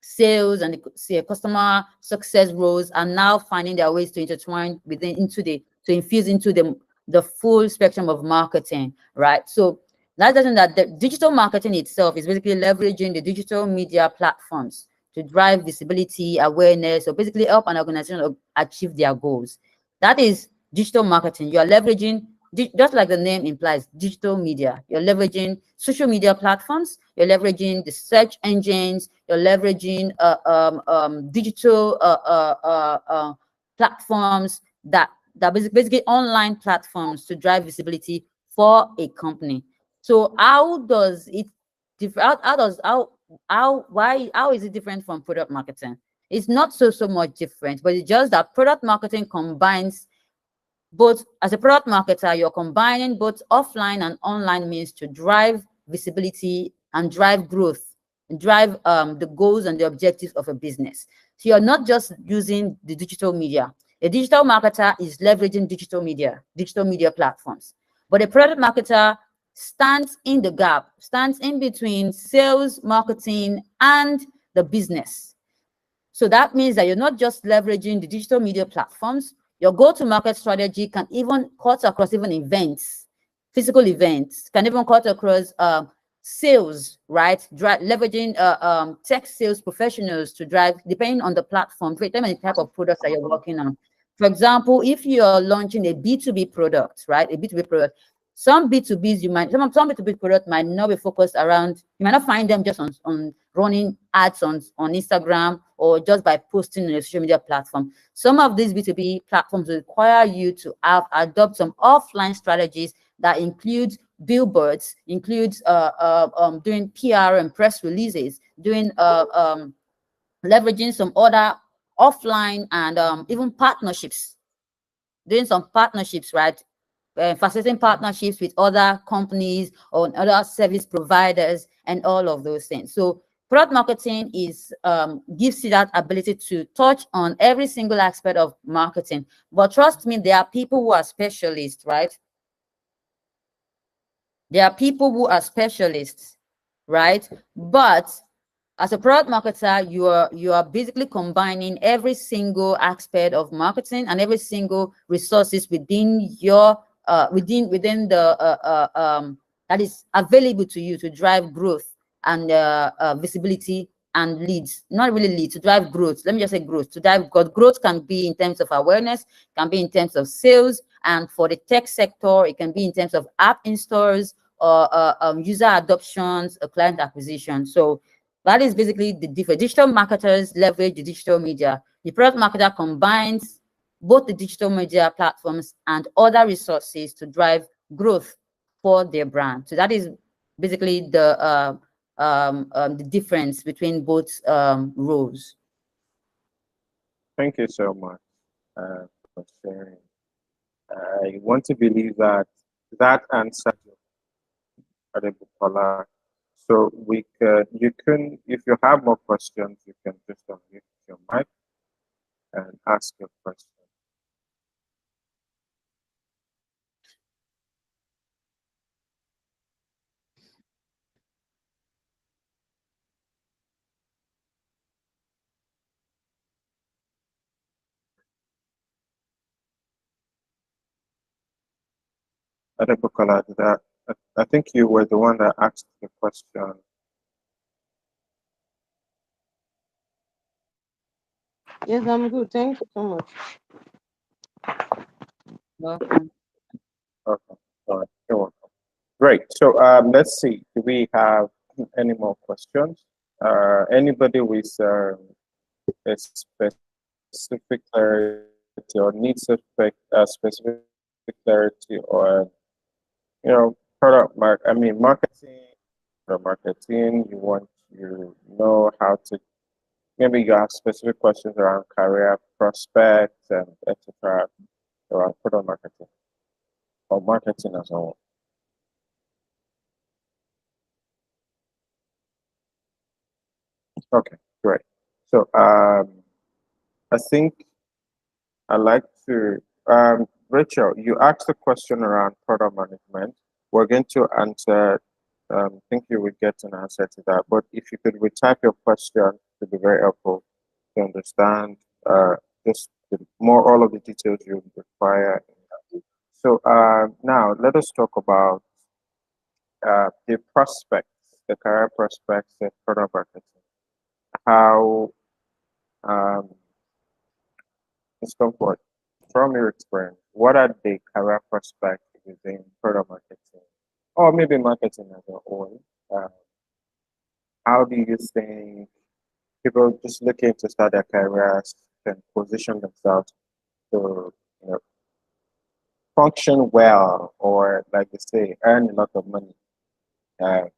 sales and the customer success roles are now finding their ways to intertwine to infuse into the full spectrum of marketing, right? So that doesn't that the digital marketing itself is basically leveraging the digital media platforms to drive visibility, awareness, or basically help an organization achieve their goals. That is digital marketing. You are leveraging, just like the name implies, digital media. You're leveraging social media platforms. You're leveraging the search engines. You're leveraging digital platforms that basically online platforms to drive visibility for a company. So how does it differ? How is it different from product marketing? It's not so much different, but it's just that product marketing combines both. As a product marketer, you're combining both offline and online means to drive visibility and drive growth, and drive the goals and the objectives of a business. So you're not just using the digital media. A digital marketer is leveraging digital media platforms. But a product marketer stands in the gap, stands in between sales, marketing, and the business. So that means that you're not just leveraging the digital media platforms. Your go-to-market strategy can even cut across even events, physical events, can even cut across sales, right? Leveraging tech sales professionals to drive, depending on the platform, depending on the type of products that you're working on. For example, if you're launching a B2B product, right? A B2B product, some B2Bs some B2B products might not be focused around, you might not find them just on running ads on Instagram or just by posting on a social media platform. Some of these B2B platforms require you to adopt some offline strategies that includes billboards, includes doing PR and press releases, doing leveraging some other offline and even partnerships, doing some partnerships, right? Facilitating partnerships with other companies or other service providers and all of those things. So product marketing gives you that ability to touch on every single aspect of marketing. But trust me, there are people who are specialists, right? There are people who are specialists, right? But as a product marketer, you are basically combining every single aspect of marketing and every single resources within your within the that is available to you to drive growth and visibility and leads. Not really leads, to drive growth. Let me just say growth. To drive growth can be in terms of awareness, can be in terms of sales, and for the tech sector, it can be in terms of app installs or user adoptions or client acquisition. So that is basically the different. Digital marketers leverage the digital media. The product marketer combines both the digital media platforms and other resources to drive growth for their brand. So that is basically the difference between both roles. Thank you so much for sharing. I want to believe that that answered your Bukola. So you can, if you have more questions, you can just unmute your mic and ask your question. Bukola, I think you were the one that asked the question. Yes, I'm good. Thank you so much. Welcome. Okay, all right, you're welcome. Great. So let's see. Do we have any more questions? Anybody with a specific clarity or needs a specific clarity or marketing or marketing, you want to know how to, maybe you have specific questions around career prospects and etc. around product marketing or marketing as a whole. Okay, great. So I think I'd like to Rachel, you asked a question around product management. We're going to answer, I think you would get an answer to that. But if you could retype your question, it would be very helpful to understand just more all of the details you require. So now let us talk about the prospects, the career prospects in product marketing. How let's go for it. From your experience, what are the career prospects within product marketing, or maybe marketing as a whole? How do you think people just looking to start their careers can position themselves to function well, or like they say, earn a lot of money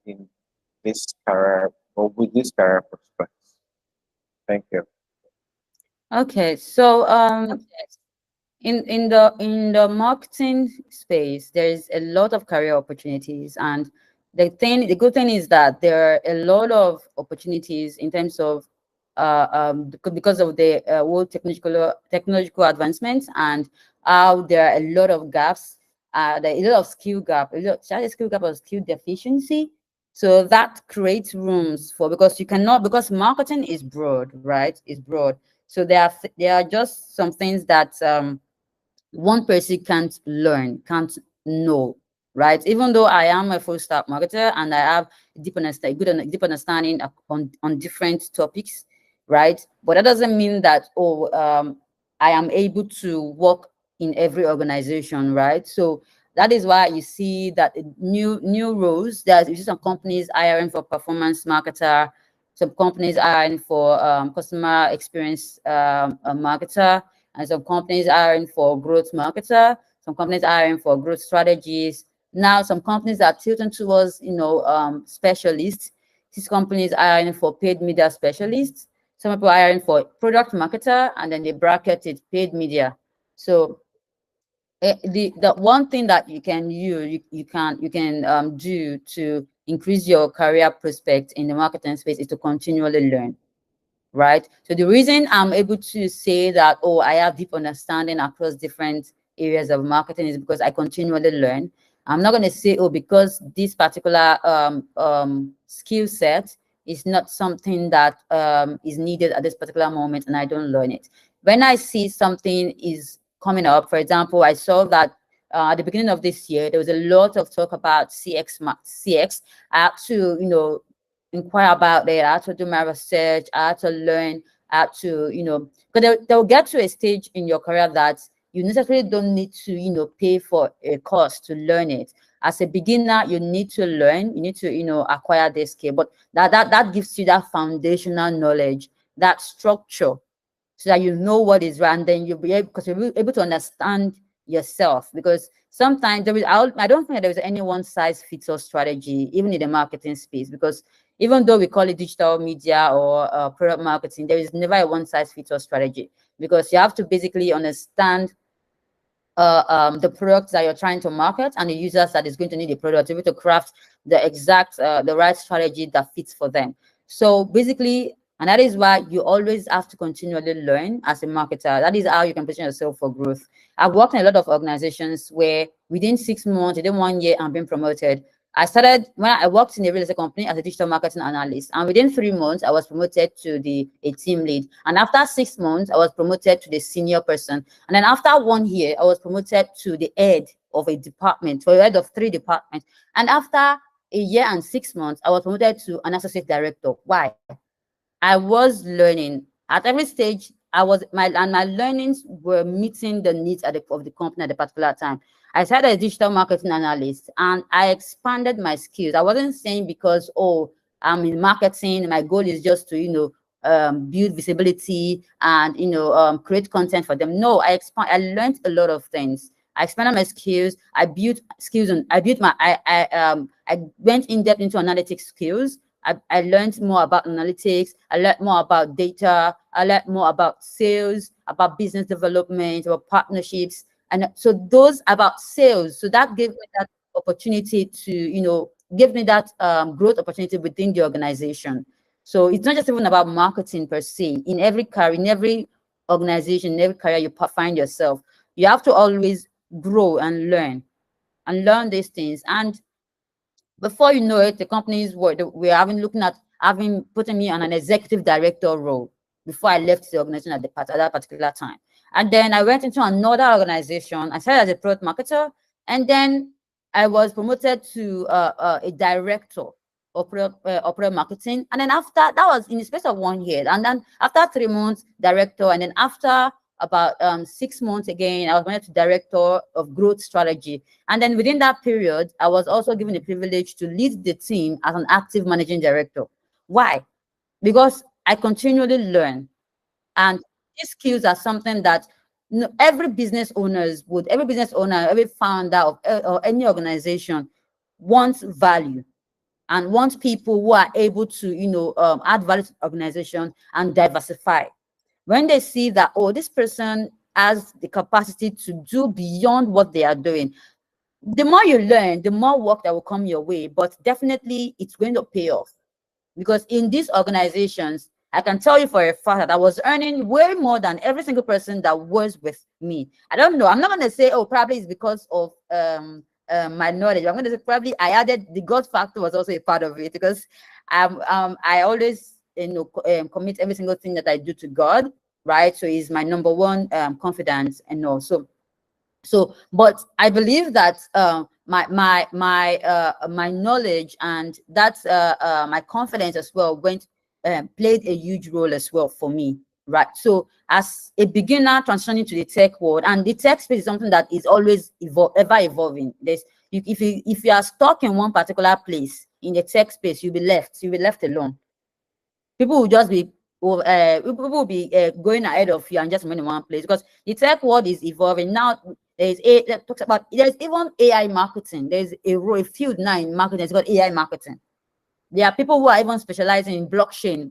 in this career or with this career prospects? Thank you. Okay, so in the marketing space, there's a lot of career opportunities, and the good thing is that there are a lot of opportunities in terms of because of the world technological advancements, and how there are a lot of gaps. There are a lot of skill gap, skill gap or skill deficiency. So that creates rooms for, because marketing is broad, right? It's broad. So there are just some things that one person can't learn, can't know, right? Even though I am a full stack marketer and I have deep understanding on different topics, right? But that doesn't mean that I am able to work in every organization, right? So that is why you see that new roles. There's some companies hiring for performance marketer, some companies hiring for customer experience marketer, and some companies hiring for growth marketer, some companies hiring for growth strategies. Now some companies are tilting towards specialists. These companies are hiring for paid media specialists. Some people are hiring for product marketer, and then they bracket it paid media. So the one thing that you can do to increase your career prospect in the marketing space is to continually learn, right? So the reason I'm able to say that, oh, I have deep understanding across different areas of marketing is because I continually learn. I'm not going to say, oh, because this particular skill set is not something that is needed at this particular moment, and I don't learn it. When I see something is coming up, for example, I saw that at the beginning of this year, there was a lot of talk about CX. I had to, inquire about it. I had to do my research. I had to learn. I had to, because they'll get to a stage in your career that you necessarily don't need to, pay for a course to learn it. As a beginner, you need to learn. You need to, acquire this skill. But that gives you that foundational knowledge, that structure, so that you know what is right, and then you'll be able, because you'll be able to understand yourself. Because sometimes I don't think there is any one size fits all strategy, even in the marketing space, because even though we call it digital media or product marketing, there is never a one size fits all strategy, because you have to basically understand the products that you're trying to market and the users that is going to need the product, to be able to craft the exact the right strategy that fits for them. So basically, and that is why you always have to continually learn as a marketer. That is how you can position yourself for growth. I've worked in a lot of organizations where within 6 months, within 1 year, I'm being promoted. I started when I worked in a real estate company as a digital marketing analyst, and within 3 months, I was promoted to a team lead. And after 6 months, I was promoted to the senior person. And then after 1 year, I was promoted to the head of a department, or head of 3 departments. And after a year and 6 months, I was promoted to an associate director. Why? I was learning at every stage. My learnings were meeting the needs of the company at a particular time. I started as a digital marketing analyst, and I expanded my skills. I wasn't saying because, oh, I'm in marketing, my goal is just to, build visibility and, create content for them. No, I learned a lot of things. I expanded my skills. I built skills, and I went in depth into analytics skills. I learned more about analytics. I learned more about data. I learned more about sales, about business development, about partnerships. And so those about sales. So that gave me that opportunity to, give me that growth opportunity within the organization. So it's not just even about marketing per se. In every career, in every organization, in every career you find yourself, you have to always grow and learn these things. And before you know it, the companies we're looking at putting me on an executive director role before I left the organization at that particular time. And then I went into another organization. I started as a product marketer, and then I was promoted to a director of product marketing. And then after that was in the space of 1 year. And then after 3 months, director, and then after about 6 months again, I was promoted to director of growth strategy. And then within that period, I was also given the privilege to lead the team as an active managing director. Why? Because I continually learn, and these skills are something that every business owner, every founder of or any organization wants value and wants people who are able to add value to the organization and diversify. When they see that, oh, this person has the capacity to do beyond what they are doing, the more you learn, the more work that will come your way, but definitely it's going to pay off. Because in these organizations, I can tell you for a fact that I was earning way more than every single person that was with me. I don't know. I'm not going to say, oh, probably it's because of my knowledge. I'm going to say probably I added the God factor was also a part of it, because I always commit every single thing that I do to God, right? So he's my number one confidence and all. So, but I believe that my knowledge and that's my confidence as well played a huge role as well for me, right? So, as a beginner transitioning to the tech world, and the tech space is something that is always ever evolving. If you are stuck in one particular place in the tech space, you'll be left alone. People will just be people will be going ahead of you and just remaining in one place, because the tech world is evolving now. There's even AI marketing. There's a field now in marketing. It's called AI marketing. There are people who are even specializing in blockchain,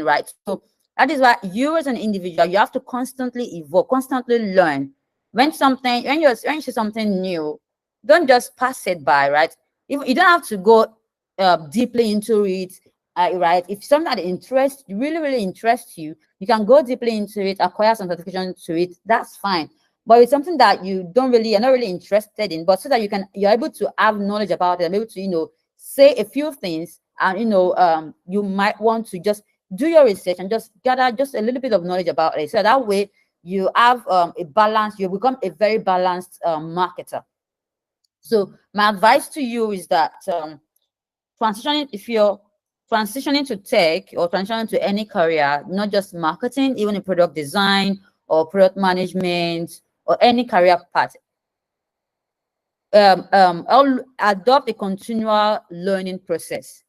right? So that is why you as an individual, you have to constantly evolve, constantly learn. When you see something new, don't just pass it by, right? If you don't have to go deeply into it, right? If something that really interests you, you can go deeply into it, acquire some certification to it. That's fine. But it's something that you're not really interested in, but so that you're able to have knowledge about it, and able to, say a few things, and you might want to just do your research and just gather just a little bit of knowledge about it. So that way you have a balance, you become a very balanced marketer. So my advice to you is that if you're transitioning to tech or transitioning to any career, not just marketing, even in product design or product management or any career path, I'll adopt a continual learning process.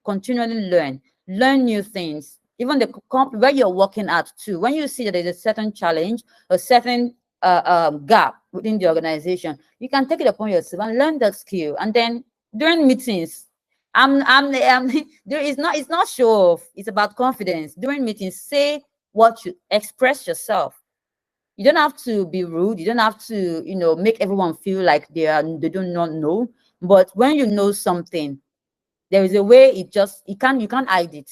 Continually learn new things. even the where you're working at too. When you see that there's a certain challenge, a certain gap within the organization, you can take it upon yourself and learn that skill. And then during meetings, it's not show off, it's about confidence. During meetings, say what you express yourself. You don't have to be rude, you don't have to, you know, make everyone feel like they do not know. But when you know something, there is a way you can't hide it.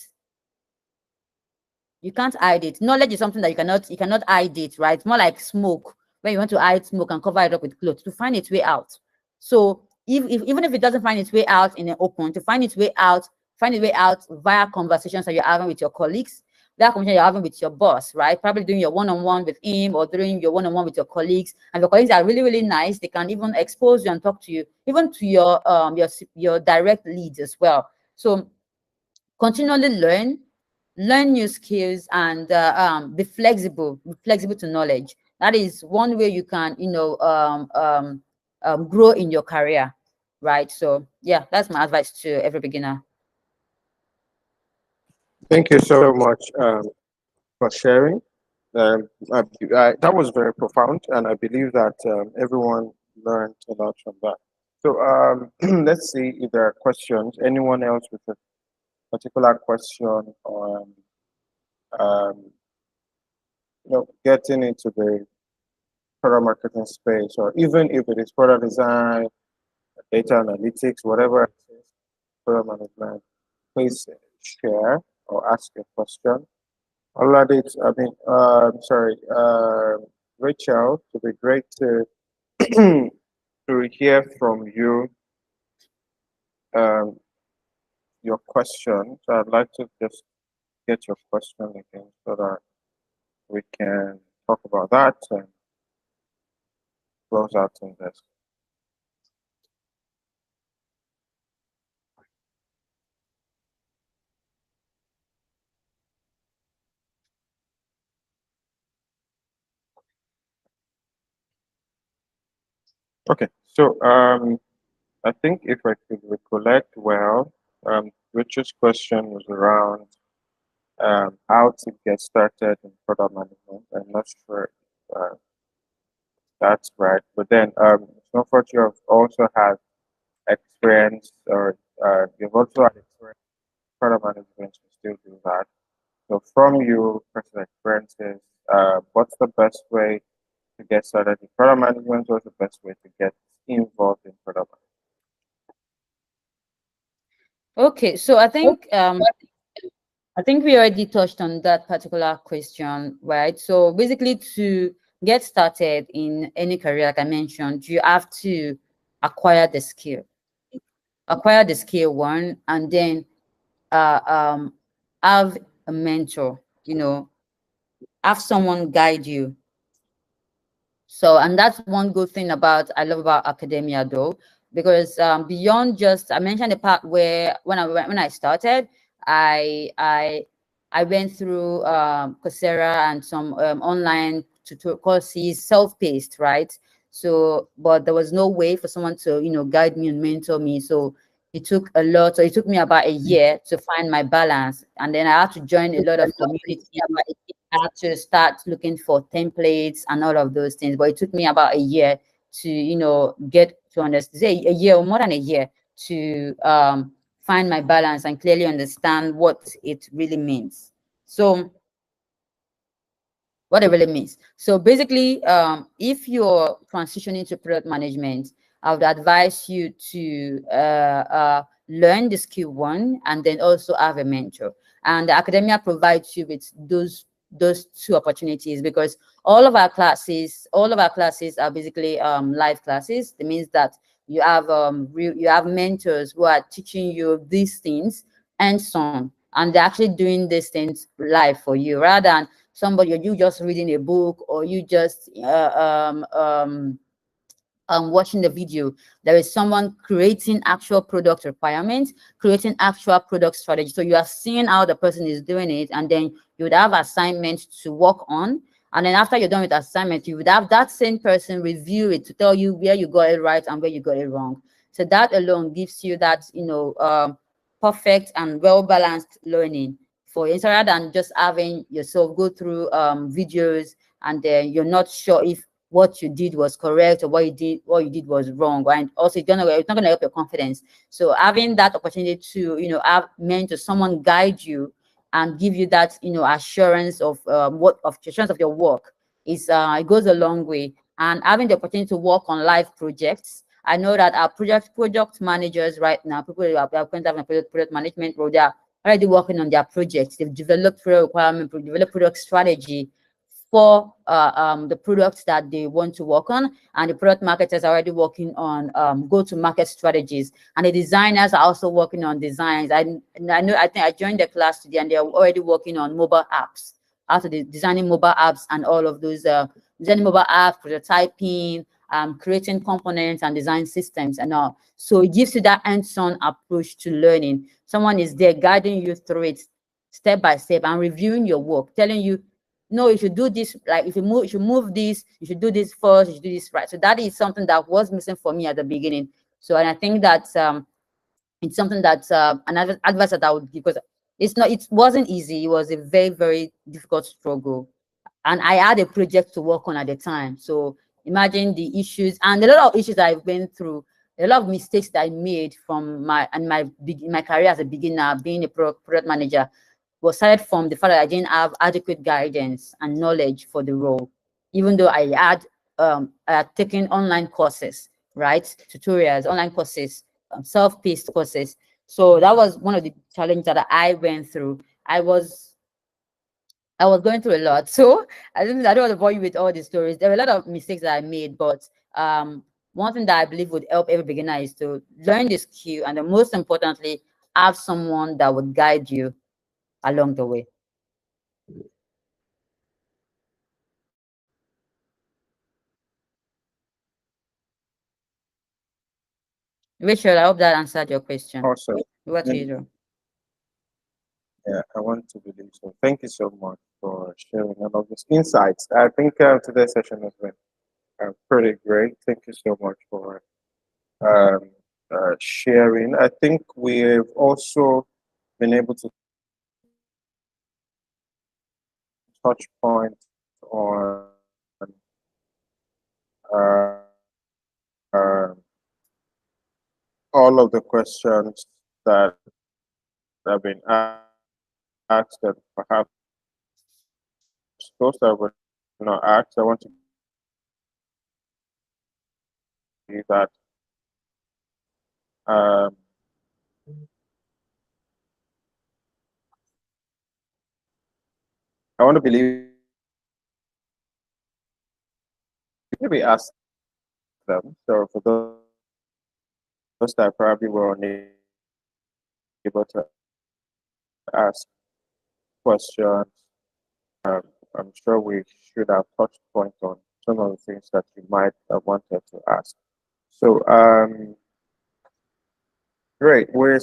You can't hide it. Knowledge is something that you cannot hide it, right? It's more like smoke. When you want to hide smoke and cover it up with clothes to find its way out. So even if it doesn't find its way out in the open, to find its way out via conversations that you're having with your colleagues, that conversation you're having with your boss, right? Probably doing your one-on-one with him or doing your one-on-one with your colleagues. And your colleagues are really, really nice. They can even expose you and talk to you, even to your direct leads as well. So continually learn new skills and be flexible to knowledge. That is one way you can, you know, grow in your career, right? So yeah, that's my advice to every beginner. Thank you so much for sharing. That was very profound, and I believe that everyone learned a lot from that. So let's see if there are questions. Anyone else with a particular question on, you know, getting into the product marketing space, or even if it is product design, data analytics, whatever it is, product management, please share or ask a question. Oladit, Rachel, it would be great to to hear from you your question. So I'd like to just get your question again so that we can talk about that and close out on this. Okay, so I think if I could recollect well, Richard's question was around how to get started in product management. I'm not sure if that's right, but then Snowfort, you have also had experience, or you've also had experience in product management. You still do that. So from your personal experiences, what's the best way to get started in product management? What's the best way to get involved in product management? Okay, so I think we already touched on that particular question, right? So basically, to get started in any career, like I mentioned, you have to acquire the skill. Acquire the skill one, and then have a mentor, you know, have someone guide you. So, and that's one good thing I love about academia though, because beyond just, I mentioned the part where when I started, I went through Coursera and some online tutorial courses, self-paced, right? So, but there was no way for someone to, you know, guide me and mentor me. So it took a lot. So it took me about a year to find my balance, and then I had to join a lot of community. I had to start looking for templates and all of those things. But it took me about a year to, you know, get to understand, say a year or more than a year to find my balance and clearly understand what it really means. So what it really means. So basically, if you're transitioning to product management, I would advise you to learn the skill one, and then also have a mentor. And the academia provides you with those two opportunities, because all of our classes are basically live classes. It means that you have mentors who are teaching you these things and so on, and they're actually doing these things live for you, rather than somebody, or you just reading a book, or you just watching the video. There is someone creating actual product requirements, creating actual product strategy. So you are seeing how the person is doing it, and then you would have assignments to work on. And then after you're done with assignment, you would have that same person review it to tell you where you got it right and where you got it wrong. So that alone gives you that, you know, perfect and well-balanced learning for you, rather than just having yourself go through videos and then you're not sure if what you did was correct or what you did was wrong, and also it's not gonna help your confidence. So having that opportunity to have mentor, someone guide you and give you that assurance of assurance of your work is it goes a long way. And having the opportunity to work on live projects, I know that our project managers right now, people who are going to have a project management role, they are already working on their projects. They've developed product requirement, developed product strategy for the products that they want to work on, and the product marketers are already working on go-to-market strategies, and the designers are also working on designs. I think I joined the class today, and they're already working on mobile apps, after designing mobile apps and all of those designing mobile apps, prototyping, creating components and design systems and all. So it gives you that hands-on approach to learning. Someone is there guiding you through it step by step and reviewing your work, telling you, no, you should do this. Like if you should move this, you should do this first, you should do this right. So that is something that was missing for me at the beginning. So, and I think that it's something that an advice that I would give, because it wasn't easy. It was a very, very difficult struggle. And I had a project to work on at the time. So imagine the issues and a lot of issues I've been through, a lot of mistakes that I made from my career as a beginner, being a product manager, was started from the fact that I didn't have adequate guidance and knowledge for the role, even though I had taken online courses, right? Tutorials, online courses, self-paced courses. So that was one of the challenges that I went through. I was going through a lot. So I don't want to bore you with all the stories. There were a lot of mistakes that I made, but one thing that I believe would help every beginner is to learn the skill, and then most importantly, have someone that would guide you along the way. Richard, I hope that answered your question. Awesome. What do you do? Yeah, I want to believe so. Thank you so much for sharing all of these insights. I think today's session has been pretty great. Thank you so much for um, sharing. I think we've also been able to touch point on uh, uh, all of the questions that have been asked, and perhaps those that were not asked. I want to believe that um, I want to believe maybe ask them. So for those that probably were unable to ask questions, I'm sure we should have touched point on some of the things that you might have wanted to ask. So great. We're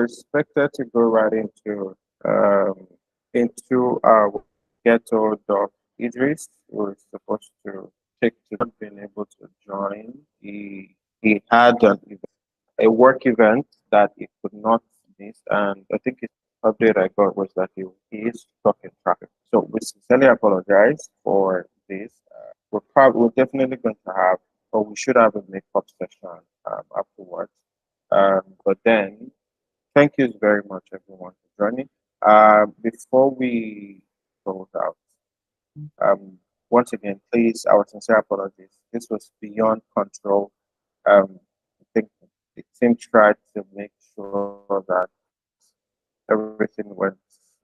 expected to go right into our Ghetto Doc Idris. We're supposed to take to not being able to join. He had a work event that he could not miss, and I think the update I got was that he is stuck in traffic. So we sincerely apologize for this. We're definitely going to have, or we should have a makeup session afterwards. But then, thank you very much, everyone, for joining. Before we close out, once again, please, our sincere apologies. This was beyond control. I think the team tried to make sure that everything went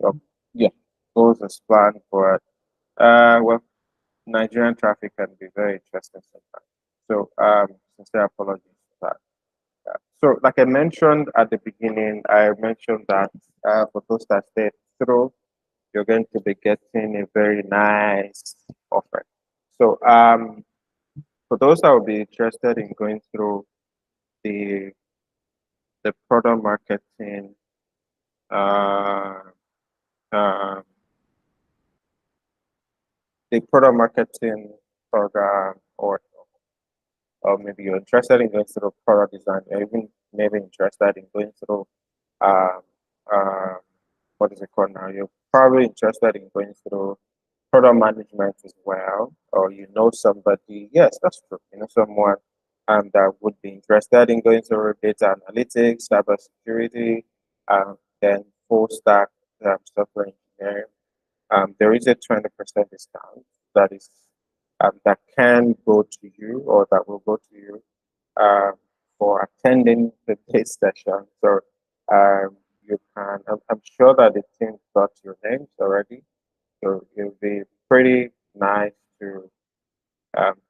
up, yeah, goes as planned. But well, Nigerian traffic can be very interesting sometimes. So, sincere apologies for that. So, like I mentioned at the beginning, I mentioned that for those that stay through, you're going to be getting a very nice offer. So, for those that will be interested in going through the product marketing, uh, uh, the product marketing program, or maybe you're interested in going through product design, or even maybe interested in going through um, uh, what is it called now? You're probably interested in going through product management as well, or you know somebody. Yes, that's true. You know someone that would be interested in going through data analytics, cybersecurity, then full stack software engineering. There is a 20% discount that is that can go to you, or that will go to you for attending the case session. So you can. I'm sure that the team got your names already. So it'll be pretty nice to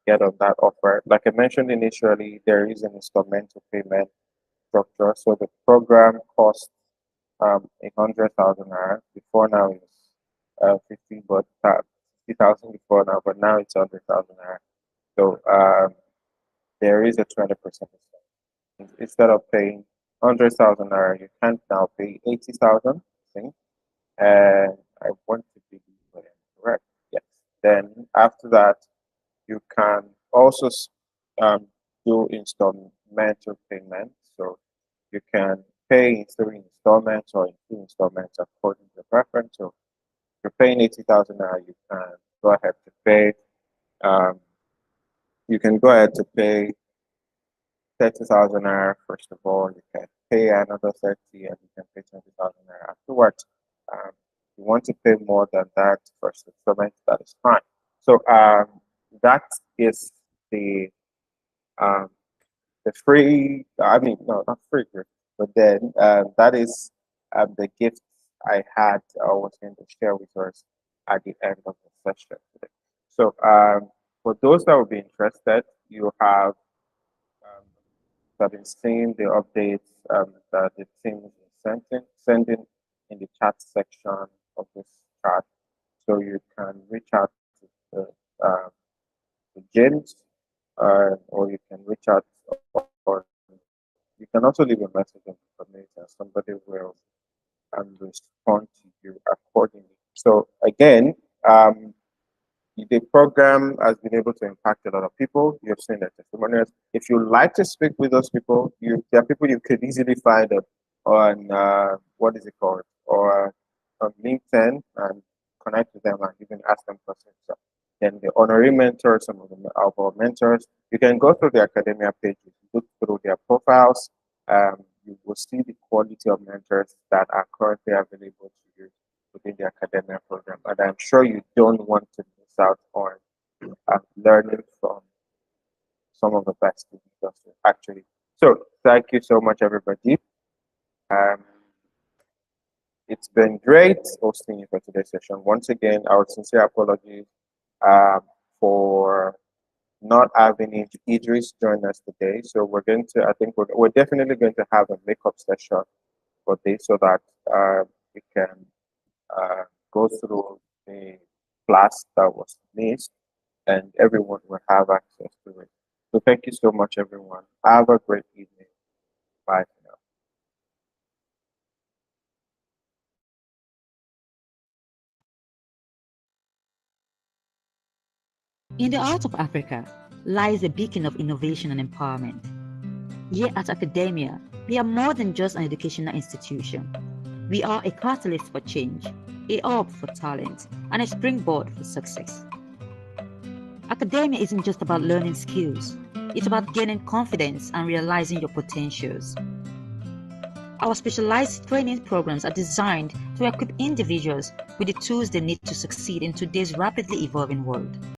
get on that offer. Like I mentioned initially, there is an instrumental payment structure. So the program costs 100,000 naira. Before now it's 50, but 50,000 before now, but now it's 100,000 naira. So there is a 20% discount. Instead of paying 100,000 naira, you can now pay 80,000. I think, and I want to be correct. Yes. Then after that, you can also do installmental payments. So you can pay in 3 installments or in 2 installments according to your preference. So if you're paying 80,000 now, you can go ahead to pay. You can go ahead to pay 30,000 naira first of all. You can pay another 30, and you can pay 20,000 naira afterwards. If you want to pay more than that first installment, that is fine. So that is the free. I mean, no, not free, but then that is the gift I was going to share with us at the end of the session today. So for those that will be interested, you have been seeing the updates that the team is sending in the chat section of this chat. So you can reach out to James, or you can reach out, or you can also leave a message in the community, and somebody will respond to you accordingly. So again, the program has been able to impact a lot of people. You've seen the testimonials. If you like to speak with those people, there are people you could easily find on what is it called, or on LinkedIn, and connect with them and even ask them questions. So then the honorary mentors, some of our mentors, you can go through the academia pages, look through their profiles. You will see the quality of mentors that are currently available to you within the academia program. And I'm sure you don't want to miss out on learning from some of the best in the industry, actually. So thank you so much, everybody. It's been great hosting you for today's session. Once again, our sincere apologies for not having Idris join us today. So we're going to, I think we're definitely going to have a makeup session for this, so that we can go through the class that was missed and everyone will have access to it. So thank you so much, everyone. Have a great evening. Bye for now. In the heart of Africa lies a beacon of innovation and empowerment. Here at Academia, we are more than just an educational institution. We are a catalyst for change, a hub for talent, and a springboard for success. Academia isn't just about learning skills, it's about gaining confidence and realizing your potentials. Our specialized training programs are designed to equip individuals with the tools they need to succeed in today's rapidly evolving world.